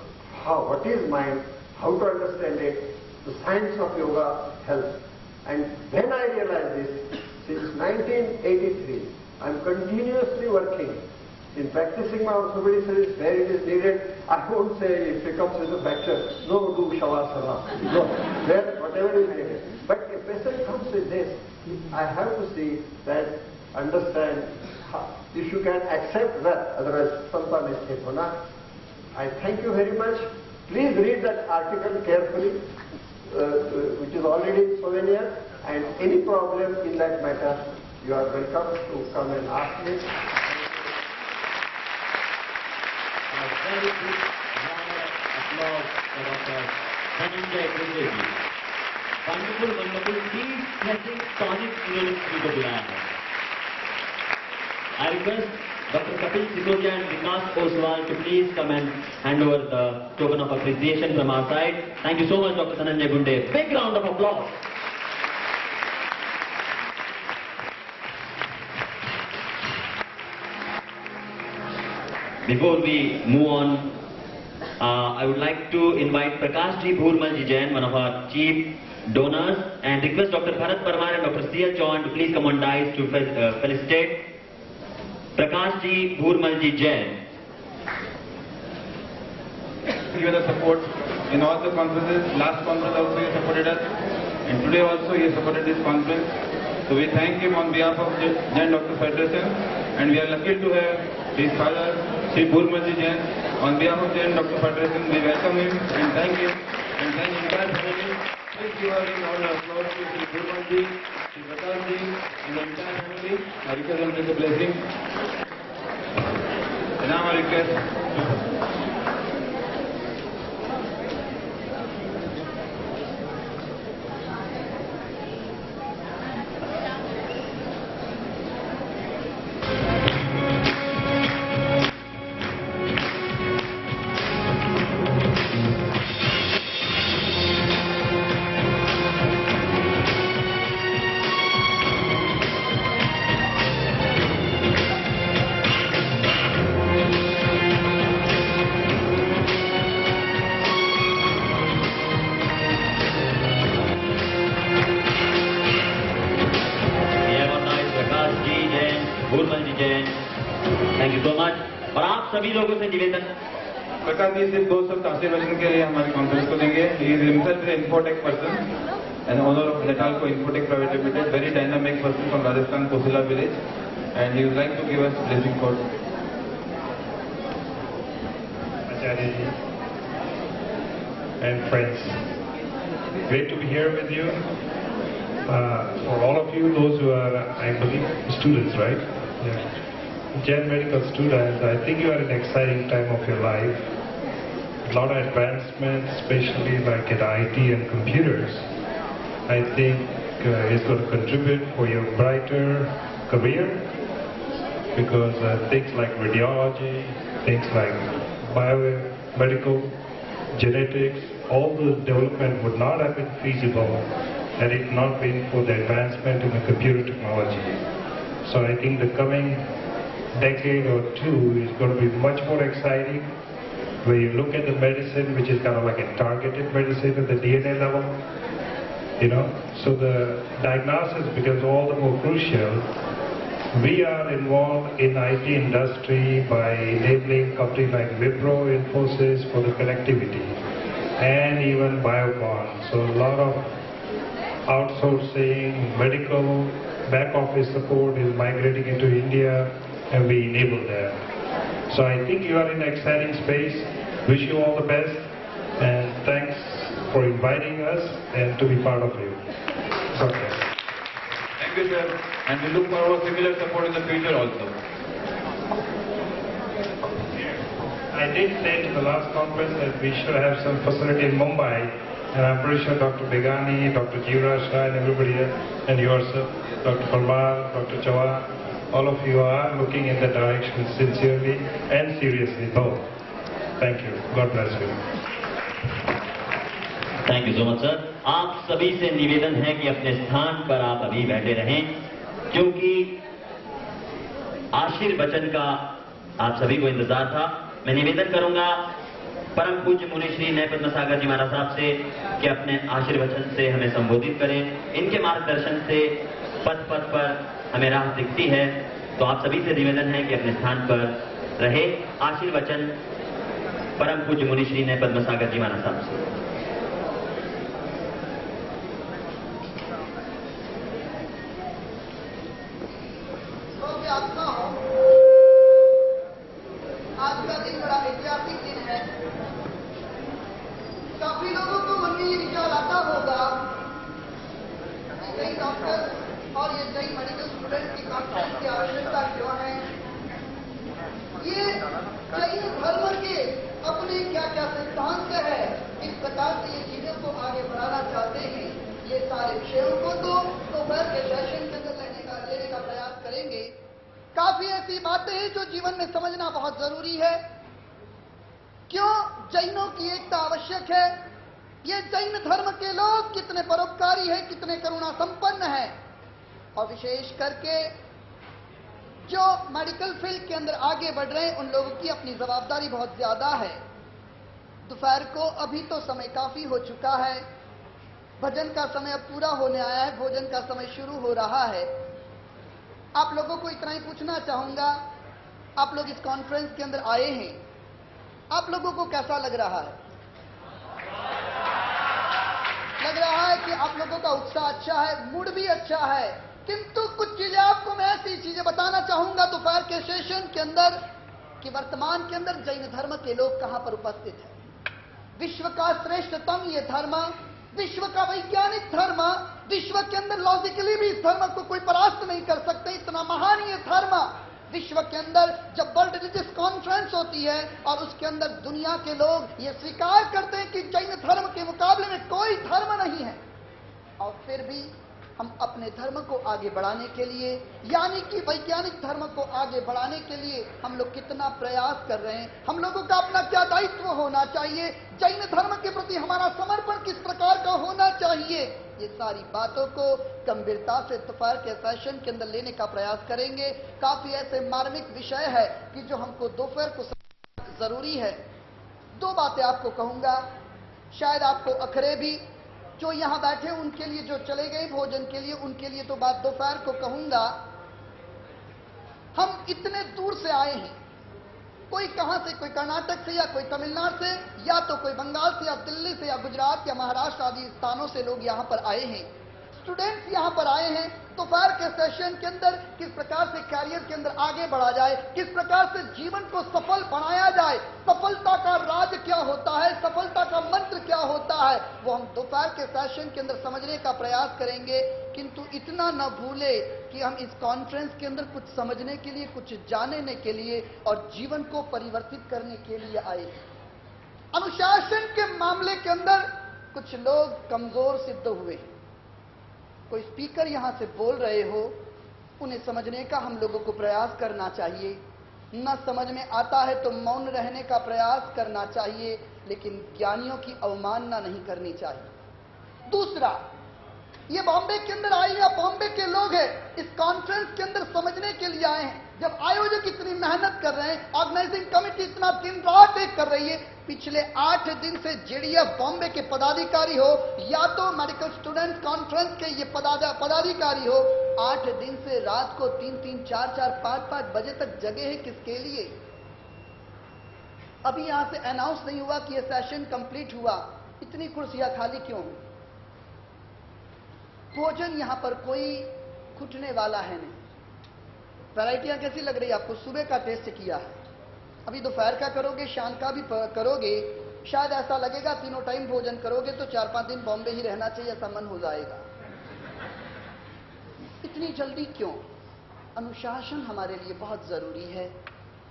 Speaker 4: what is mind? How to understand it? The science of yoga helps. And when I realized this, since 1983, I am continuously working in practicing my orthopedic service where it is needed. I won't say if it comes with a fracture, no, do shavasana. No, where whatever is needed. But if a patient comes with this, I have to see that, understand, if you can accept that, otherwise samta mein sthit hona. I thank you very much. Please read that article carefully, which is already in souvenir, and any problem in that matter, you are welcome to come and ask me.
Speaker 2: A very big round of applause for Dr. Dhananjay Gunde ji. Wonderful, wonderful, deep-blessing, tonic university को बुलाया है. I request Dr. Kapil Sikodia and Vikas Oswal to please come and hand over the token of appreciation from our side. Thank you so much, Dr. Dhananjay Gunde. Big round of applause. Before we move on, I would like to invite Prakash Ji Bhurmal Ji Jain, one of our chief donors, and request Dr. Bharat Parmar and Dr. C.L. Chauhan to please come on dais to felicitate Prakash Ji Bhurmal Ji Jain.
Speaker 5: You the support in all the conferences. Last conference also he supported us, and today also he supported this conference. So we thank him on behalf of Jain Doctor Federation, and we are lucky to have his father, Sri Bhurmal Ji Jain. On behalf of Jain Doctor Federation, we welcome him and thank him and thank the entire family. Please give a round of applause to Sri Bhurmal Ji, Sri Prakash Ji, and the entire family. I request them to take a blessing. And now I request.
Speaker 2: Thank you so much. और आप सभी लोगों से निवेदन,
Speaker 5: प्रकाश जी सिर्फ 2 शब्द आशीर्वाद के लिए हमारी कॉन्फ्रेंस को देंगे. He is himself an infotech person and owner of Netalco infotech private limited, very dynamic person from Rajasthan Kosila village, and he would like to give us blessing for
Speaker 6: Acharya ji and friends. Great to be here with you. For all of you, those who are, I believe, students, right? Yeah. Jain medical students, I think you are in an exciting time of your life. A lot of advancements, especially like at IT and computers. I think it's going to contribute for your brighter career, because things like radiology, things like biomedical, genetics, all the development would not have been feasible had it not been for the advancement in the computer technology. So I think the coming decade or two is going to be much more exciting, where you look at the medicine, which is kind of like a targeted medicine at the DNA level, you know. So the diagnosis becomes all the more crucial. We are involved in IT industry by enabling companies like Wipro, Infosys for the connectivity, and even Biocon. So a lot of outsourcing, medical, back office support is migrating into India, and we enable that. So I think you are in an exciting space. Wish you all the best, and thanks for inviting us and to be part of it. Okay.
Speaker 5: Thank you, sir. And we look forward to similar support in the future also.
Speaker 6: I did say in the last conference that we should have some facility in Mumbai, and I'm pretty sure Dr. Begani, Dr. Jivraj Shah, and everybody else, and yourself, Dr. Parmar, Dr. Chauhan, all of you are looking in that direction sincerely and seriously both. Thank you. God bless you.
Speaker 2: Thank you so much sir. आप सभी से निवेदन है कि अपने स्थान पर आप अभी बैठे रहें, क्योंकि आशीर्वचन का आप सभी को इंतजार था। मैं निवेदन करूंगा परम पूज्य मुनि श्री नय पद्म सागर जी महाराज साहब से कि अपने आशीर्वचन से हमें संबोधित करें। इनके मार्गदर्शन से पथ पथ पर हमें राह दिखती है, तो आप सभी से निवेदन है कि अपने स्थान पर रहे। आशीर्वचन परम पूज्य मुनि श्री नय पद्म सागर जी महाराज साहब से।
Speaker 7: आज का दिन बड़ा ऐतिहासिक दिन है। काफी लोगों को मन में ये विचार आता होगा कि जैन डॉक्टर और ये जैन मेडिकल स्टूडेंट की कॉन्फ्रेंस की आवश्यकता क्यों है, ये जैन धर्म के अपने क्या क्या सिद्धांत है, किस प्रकार से ये चीजों को आगे बढ़ाना चाहते हैं, ये सारे विषयों को तो दोपहर के सेशन के अंदर लेने का प्रयास करेंगे। काफी ऐसी बातें हैं जो जीवन में समझना बहुत जरूरी है। क्यों जैनों की एकता आवश्यक है, ये जैन धर्म के लोग कितने परोपकारी हैं, कितने करुणा संपन्न हैं, और विशेष करके जो मेडिकल फील्ड के अंदर आगे बढ़ रहे हैं उन लोगों की अपनी जवाबदारी बहुत ज्यादा है। दोपहर को अभी तो समय काफी हो चुका है, भजन का समय अब पूरा होने आया है, भोजन का समय शुरू हो रहा है। आप लोगों को इतना ही पूछना चाहूंगा, आप लोग इस कॉन्फ्रेंस के अंदर आए हैं, आप लोगों को कैसा लग रहा है? लग रहा है कि आप लोगों का उत्साह अच्छा है, मूड भी अच्छा है, किंतु कुछ चीजें आपको मैं ऐसी चीजें बताना चाहूंगा दोपहर के सेशन के अंदर कि वर्तमान के अंदर जैन धर्म के लोग कहां पर उपस्थित हैं। विश्व का श्रेष्ठतम ये धर्म, विश्व का वैज्ञानिक धर्म, विश्व के अंदर लॉजिकली भी इस धर्म को कोई परास्त नहीं कर सकते, इतना महान ये धर्म। विश्व के अंदर जब वर्ल्ड रिलीजियस कॉन्फ्रेंस होती है और उसके अंदर दुनिया के लोग ये स्वीकार करते हैं कि जैन धर्म के मुकाबले में कोई धर्म नहीं है, और फिर भी हम अपने धर्म को आगे बढ़ाने के लिए, यानी कि वैज्ञानिक धर्म को आगे बढ़ाने के लिए हम लोग कितना प्रयास कर रहे हैं, हम लोगों का अपना क्या दायित्व होना चाहिए, जैन धर्म के प्रति हमारा समर्पण किस प्रकार का होना चाहिए, ये सारी बातों को गंभीरता से दोपहर के सेशन के अंदर लेने का प्रयास करेंगे। काफी ऐसे मार्मिक विषय है कि जो हमको दोपहर को जरूरी है। दो बातें आपको कहूंगा, शायद आपको अखरे भी, जो यहां बैठे उनके लिए, जो चले गए भोजन के लिए उनके लिए तो बात दोपहर को कहूंगा। हम इतने दूर से आए हैं, कोई कहां से, कोई कर्नाटक से या कोई तमिलनाडु से या तो कोई बंगाल से या दिल्ली से या गुजरात या महाराष्ट्र आदि स्थानों से लोग यहां पर आए हैं, स्टूडेंट्स यहां पर आए हैं। दोपहर के सेशन के अंदर किस प्रकार से कैरियर के अंदर आगे बढ़ा जाए, किस प्रकार से जीवन को सफल बनाया जाए, सफलता का राज क्या होता है, सफलता का मंत्र क्या होता है, वो हम दोपहर के सेशन के अंदर समझने का प्रयास करेंगे। किंतु इतना न भूले कि हम इस कॉन्फ्रेंस के अंदर कुछ समझने के लिए, कुछ जानने के लिए और जीवन को परिवर्तित करने के लिए आए। अनुशासन के मामले के अंदर कुछ लोग कमजोर सिद्ध हुए। कोई स्पीकर यहां से बोल रहे हो, उन्हें समझने का हम लोगों को प्रयास करना चाहिए। न समझ में आता है तो मौन रहने का प्रयास करना चाहिए, लेकिन ज्ञानियों की अवमानना नहीं करनी चाहिए। दूसरा, ये बॉम्बे के अंदर आए या बॉम्बे के लोग हैं, इस कॉन्फ्रेंस के अंदर समझने के लिए आए हैं। जब आयोजक इतनी मेहनत कर रहे हैं, ऑर्गेनाइजिंग कमेटी इतना दिन रात एक कर रही है, पिछले 8 दिन से जेडीएफ बॉम्बे के पदाधिकारी हो या तो मेडिकल स्टूडेंट कॉन्फ्रेंस के ये पदाधिकारी हो, 8 दिन से रात को 3-3, 4-4, 5-5 बजे तक जगे हैं। किसके लिए? अभी यहां से अनाउंस नहीं हुआ कि ये सेशन कंप्लीट हुआ, इतनी कुर्सियां खाली क्यों? भोजन यहां पर कोई खुटने वाला है नहीं। वैरायटियां कैसी लग रही है आपको? सुबह का टेस्ट किया है, अभी दोपहर का करोगे, शाम का भी करोगे, शायद ऐसा लगेगा तीनों टाइम भोजन करोगे तो 4-5 दिन बॉम्बे ही रहना चाहिए, ऐसा मन हो जाएगा। इतनी जल्दी क्यों? अनुशासन हमारे लिए बहुत जरूरी है।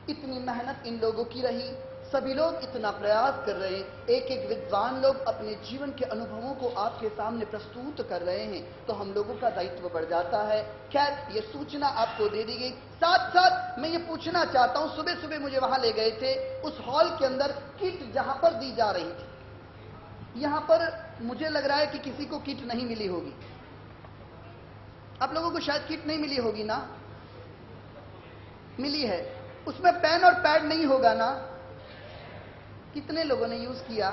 Speaker 7: इतनी मेहनत इन लोगों की रही, सभी लोग इतना प्रयास कर रहे हैं, एक एक विद्वान लोग अपने जीवन के अनुभवों को आपके सामने प्रस्तुत कर रहे हैं, तो हम लोगों का दायित्व बढ़ जाता है। खैर, ये सूचना आपको दे दी गई। साथ साथ मैं ये पूछना चाहता हूं, सुबह सुबह मुझे वहां ले गए थे, उस हॉल के अंदर किट जहां पर दी जा रही थी, यहां पर मुझे लग रहा है कि किसी को किट नहीं मिली होगी। आप लोगों को शायद किट नहीं मिली होगी ना? मिली है। उसमें पेन और पैड नहीं होगा ना? कितने लोगों ने यूज किया?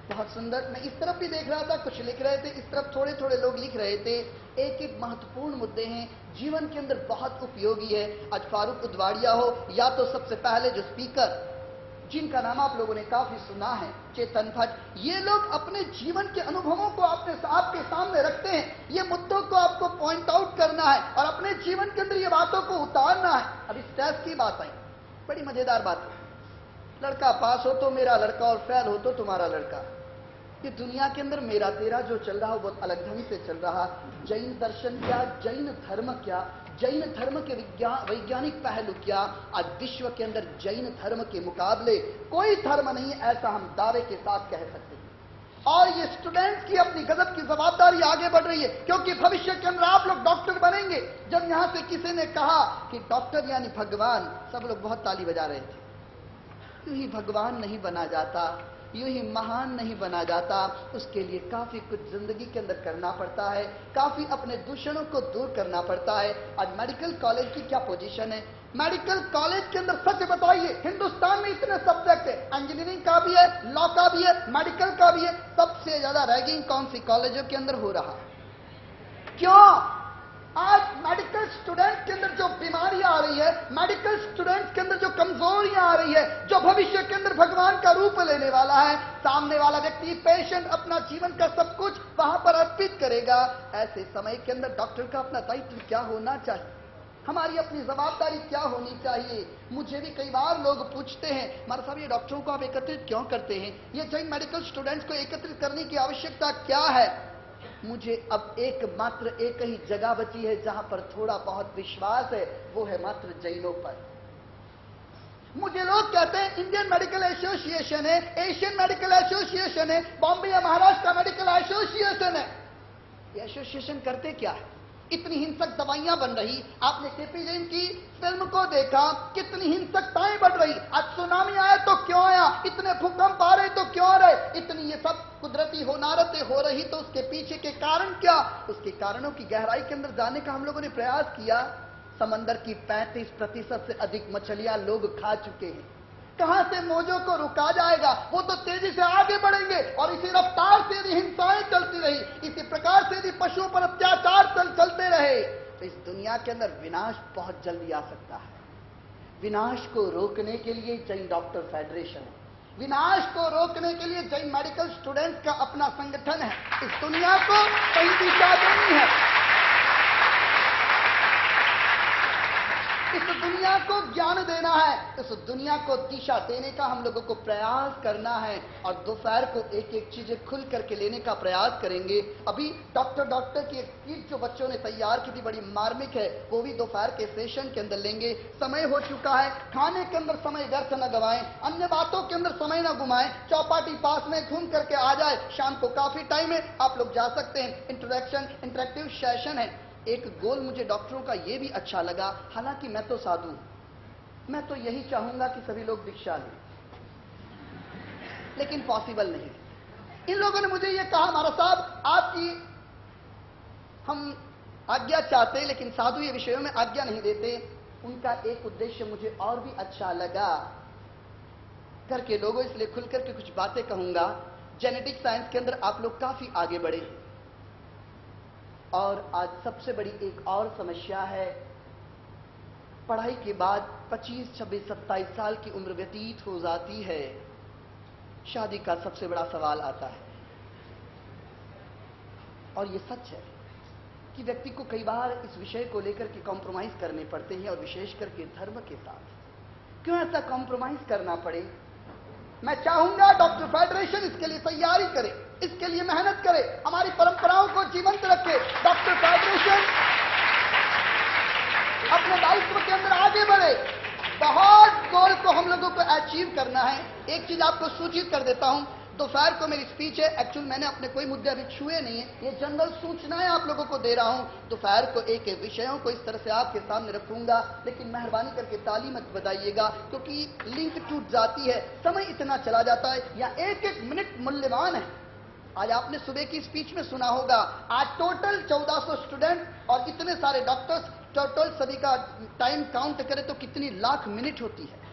Speaker 7: बहुत सुंदर। मैं इस तरफ भी देख रहा था, कुछ लिख रहे थे, इस तरफ थोड़े थोड़े लोग लिख रहे थे। एक एक महत्वपूर्ण मुद्दे हैं, जीवन के अंदर बहुत उपयोगी है। आज फारूक उदवाड़िया हो, या तो सबसे पहले जो स्पीकर जिनका नाम आप लोगों ने काफी सुना है, चेतन भट्ट, ये लोग अपने जीवन के अनुभवों को आपके सामने रखते हैं। ये मुद्दों को आपको पॉइंट आउट करना है और अपने जीवन के अंदर ये बातों को उतारना है। अब इस टेस्ट की बात आई, बड़ी मजेदार बात है। लड़का पास हो तो मेरा लड़का और फेल हो तो तुम्हारा लड़का। ये दुनिया के अंदर मेरा तेरा जो चल रहा है बहुत अलग ढंग से चल रहा। जैन दर्शन क्या, जैन धर्म क्या, जैन धर्म के वैज्ञानिक पहलू क्या, आज विश्व के अंदर जैन धर्म के मुकाबले कोई धर्म नहीं, ऐसा हम दावे के साथ कह सकते हैं। और ये स्टूडेंट्स की अपनी गजब की जवाबदारी आगे बढ़ रही है, क्योंकि भविष्य के अंदर आप लोग डॉक्टर बनेंगे। जब यहां से किसी ने कहा कि डॉक्टर यानी भगवान, सब लोग बहुत ताली बजा रहे थे। यूं ही भगवान नहीं बना जाता, यूं ही महान नहीं बना जाता, उसके लिए काफी कुछ जिंदगी के अंदर करना पड़ता है, काफी अपने दूषणों को दूर करना पड़ता है। आज मेडिकल कॉलेज की क्या पोजीशन है? मेडिकल कॉलेज के अंदर सच बताइए, हिंदुस्तान में इतने सब्जेक्ट है, इंजीनियरिंग का भी है, लॉ का भी है, मेडिकल का भी है, सबसे ज्यादा रैगिंग कौन सी कॉलेजों के अंदर हो रहा? क्यों? आज मेडिकल स्टूडेंट के अंदर जो बीमारियां आ रही है, मेडिकल स्टूडेंट के अंदर जो कमजोरियां आ रही है, जो भविष्य के अंदर भगवान का रूप लेने वाला है, सामने वाला व्यक्ति पेशेंट अपना जीवन का सब कुछ वहां पर अर्पित करेगा। ऐसे समय के अंदर डॉक्टर का अपना दायित्व क्या होना चाहिए, हमारी अपनी जवाबदारी क्या होनी चाहिए? मुझे भी कई बार लोग पूछते हैं, हमारे साहब ये डॉक्टरों को आप एकत्रित क्यों करते हैं, ये जैन मेडिकल स्टूडेंट्स को एकत्रित करने की आवश्यकता क्या है? मुझे अब एकमात्र एक ही जगह बची है जहां पर थोड़ा बहुत विश्वास है, वो है मात्र जैनों पर। मुझे लोग कहते हैं इंडियन मेडिकल एसोसिएशन है, एशियन मेडिकल एसोसिएशन है, बॉम्बे या महाराष्ट्र का मेडिकल एसोसिएशन है। ये एसोसिएशन करते क्या है? इतनी हिंसक दवाइयां बन रही, आपने केपी जैन की फिल्म को देखा, कितनी हिंसकताएं बढ़ रही। आज सुनामी आया तो क्यों आया, इतने भूकंप आ रहे तो क्यों आ रहे, इतनी ये सब कुदरती होनारतें हो रही, तो उसके पीछे के कारण क्या? उसके कारणों की गहराई के अंदर जाने का हम लोगों ने प्रयास किया। समंदर की 35% से अधिक मछलियां लोग खा चुके हैं। कहां से मौजों को रुका जाएगा? वो तो तेजी से आगे बढ़ेंगे और इसी रफ्तार से यदि हिंसाएं चलती रही, इसी प्रकार से यदि पशुओं पर अत्याचार चलते रहे, तो इस दुनिया के अंदर विनाश बहुत जल्दी आ सकता है। विनाश को रोकने के लिए जैन डॉक्टर फेडरेशन है, विनाश को रोकने के लिए जैन मेडिकल स्टूडेंट्स का अपना संगठन है। इस दुनिया को कहीं दिशा देनी है, इस दुनिया को ज्ञान देना है, इस दुनिया को दिशा देने का हम लोगों को प्रयास करना है। और दोपहर को एक एक चीजें खुल करके लेने का प्रयास करेंगे। अभी डॉक्टर की एक किट जो बच्चों ने तैयार की थी, बड़ी मार्मिक है, वो भी दोपहर के सेशन के अंदर लेंगे। समय हो चुका है, खाने के अंदर समय व्यर्थ न गवाएं, अन्य बातों के अंदर समय न घुमाएं, चौपाटी पास में घूम करके आ जाए। शाम को काफी टाइम है, आप लोग जा सकते हैं। इंटरेक्टिव सेशन है। एक गोल मुझे डॉक्टरों का यह भी अच्छा लगा, हालांकि मैं तो साधु हूं, मैं तो यही चाहूंगा कि सभी लोग दीक्षा लें, लेकिन पॉसिबल नहीं। इन लोगों ने मुझे यह कहा, हमारा साहब आपकी हम आज्ञा चाहते हैं, लेकिन साधु ये विषयों में आज्ञा नहीं देते। उनका एक उद्देश्य मुझे और भी अच्छा लगा। घर के लोगों, इसलिए खुलकर के कुछ बातें कहूंगा। जेनेटिक साइंस के अंदर आप लोग काफी आगे बढ़े हैं, और आज सबसे बड़ी एक और समस्या है, पढ़ाई के बाद 25, 26, 27 साल की उम्र व्यतीत हो जाती है, शादी का सबसे बड़ा सवाल आता है। और ये सच है कि व्यक्ति को कई बार इस विषय को लेकर के कॉम्प्रोमाइज करने पड़ते हैं, और विशेष करके धर्म के साथ। क्यों ऐसा कॉम्प्रोमाइज करना पड़े? मैं चाहूंगा डॉक्टर फेडरेशन इसके लिए तैयारी करे, इसके लिए मेहनत करे, हमारी परंपराओं को जीवंत रखे। डॉक्टर फेडरेशन अपने दायित्व के अंदर आगे बढ़े। बहुत गोल को हम लोगों को अचीव करना है। एक चीज आपको सूचित कर देता हूं, दोपहर को मेरी स्पीच है। एक्चुअल मैंने अपने कोई मुद्दे अभी छुए नहीं है, ये जनरल सूचनाएं आप लोगों को दे रहा हूं। दोपहर को एक एक विषयों को इस तरह से आपके सामने रखूंगा, लेकिन मेहरबानी करके ताली मत बजाइएगा, क्योंकि लिंक टूट जाती है, समय इतना चला जाता है, या एक एक मिनट मूल्यवान है। आज आपने सुबह की स्पीच में सुना होगा, आज टोटल 1400 स्टूडेंट और इतने सारे डॉक्टर्स, टोटल सभी का टाइम काउंट करें तो कितनी लाख मिनट होती है।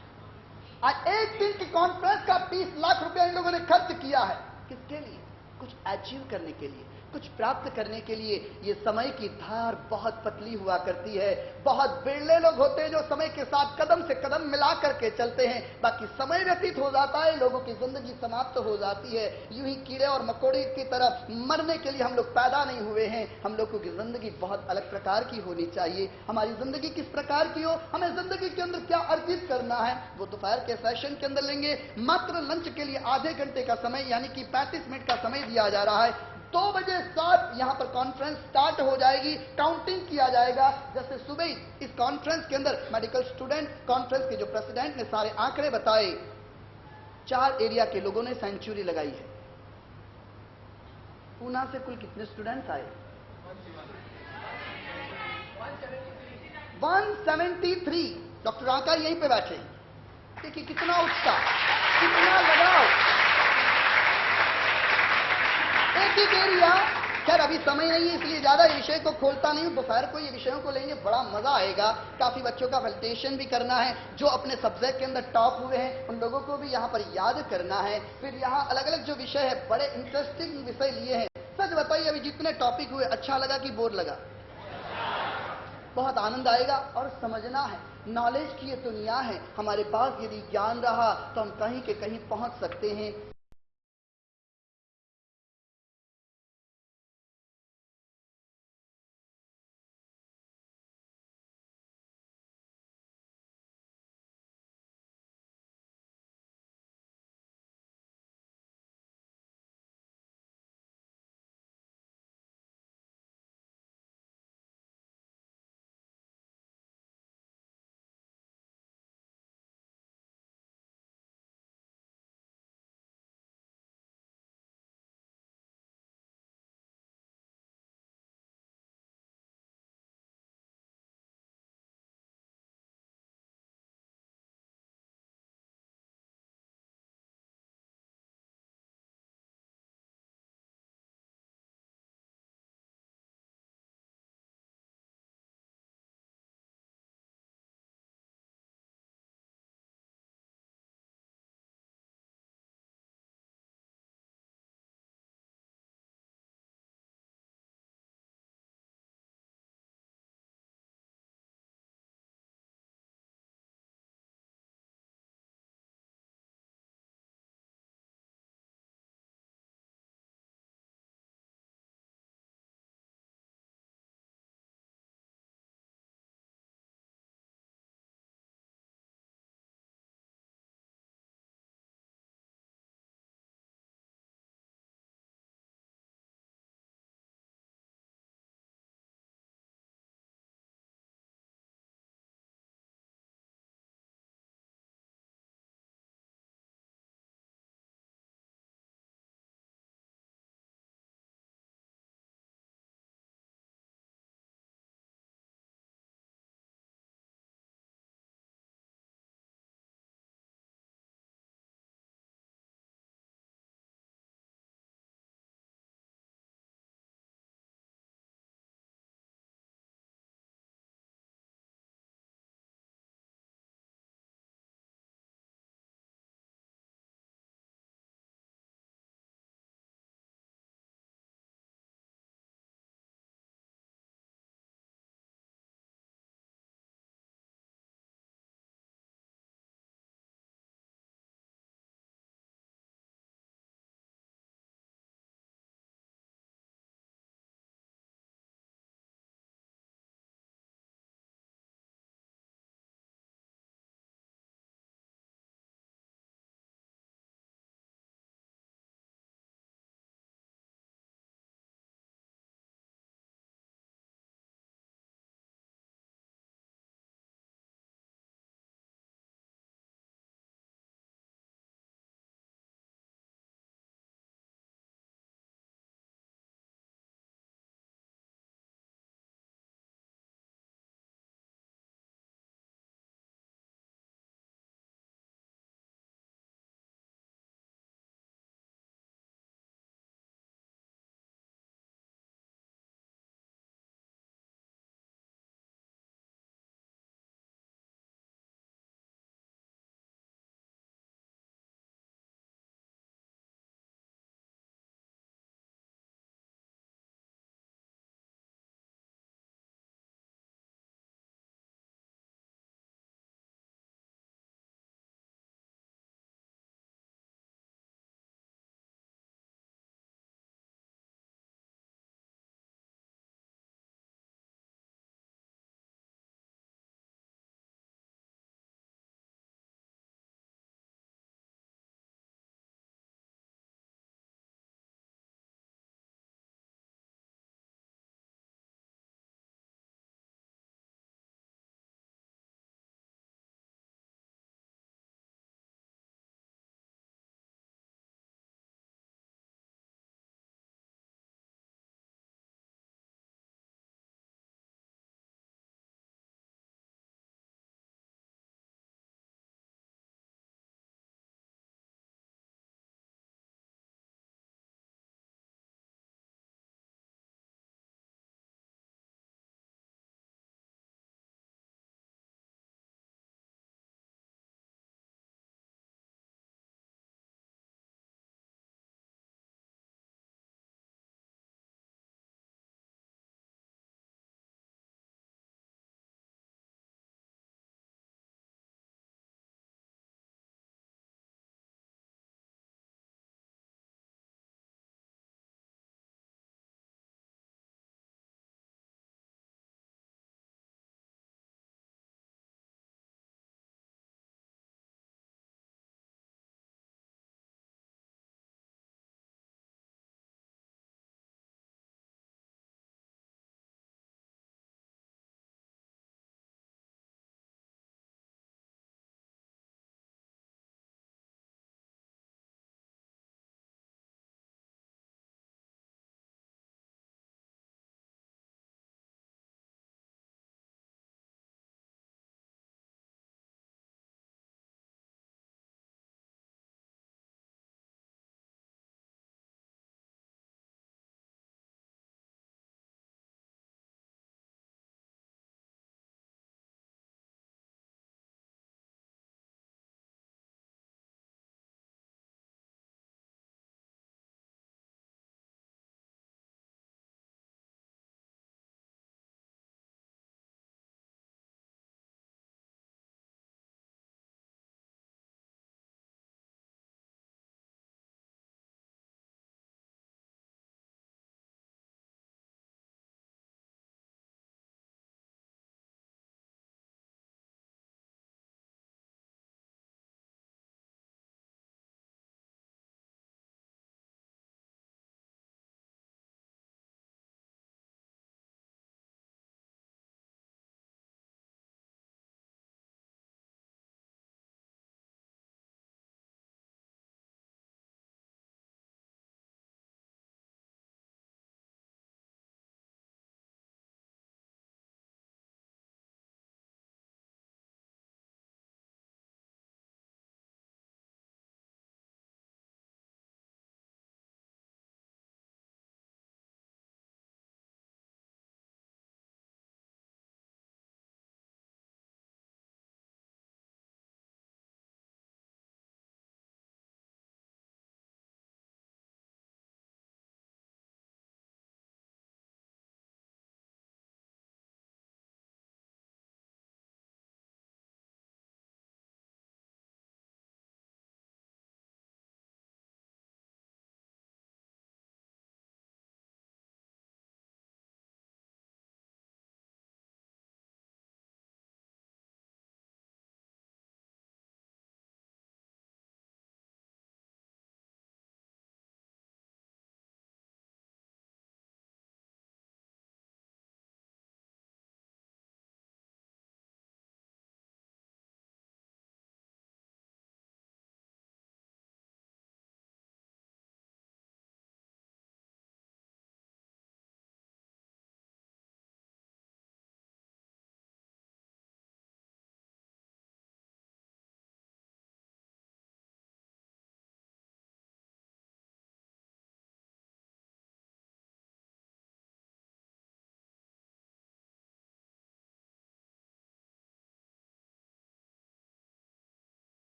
Speaker 7: आज एक दिन की कॉन्फ्रेंस का 30 लाख रुपया इन लोगों ने खर्च किया है। किसके लिए? कुछ अचीव करने के लिए, कुछ प्राप्त करने के लिए। ये समय की धार बहुत पतली हुआ करती है। बहुत बिरले लोग होते हैं जो समय के साथ कदम से कदम मिला करके चलते हैं। बाकी समय व्यतीत हो जाता है, लोगों की जिंदगी समाप्त हो जाती है। यूं ही कीड़े और मकोड़े की तरह मरने के लिए हम लोग पैदा नहीं हुए हैं। हम लोगों की जिंदगी बहुत अलग प्रकार की होनी चाहिए। हमारी जिंदगी किस प्रकार की हो, हमें जिंदगी के अंदर क्या अर्जित करना है, वो दोपहर के सेशन के अंदर लेंगे। मात्र लंच के लिए आधे घंटे का समय, यानी कि 35 मिनट का समय दिया जा रहा है। 2 बजे 7 यहां पर कॉन्फ्रेंस स्टार्ट हो जाएगी, काउंटिंग किया जाएगा। जैसे सुबह ही इस कॉन्फ्रेंस के अंदर मेडिकल स्टूडेंट कॉन्फ्रेंस के जो प्रेसिडेंट ने सारे आंकड़े बताए, 4 एरिया के लोगों ने सेंचुरी लगाई है। पूना से कुल कितने स्टूडेंट्स आए? 173। डॉक्टर आकर यहीं पे बैठे। देखिए कितना उत्साह, कितना लगाव। एक ही एरिया, खैर अभी समय नहीं है इसलिए ज्यादा विषय को खोलता नहीं हूं। दोपहर को ये विषयों को लेंगे, बड़ा मजा आएगा। काफी बच्चों का वैलिडेशन भी करना है, जो अपने सब्जेक्ट के अंदर टॉप हुए हैं उन लोगों को भी यहां पर याद करना है। फिर यहां अलग अलग जो विषय है, बड़े इंटरेस्टिंग विषय लिए हैं। सच बताइए, अभी जितने टॉपिक हुए अच्छा लगा कि बोर लगा? बहुत आनंद आएगा। और समझना है, नॉलेज की ये दुनिया है। हमारे पास यदि ज्ञान रहा तो हम कहीं के कहीं पहुंच सकते हैं।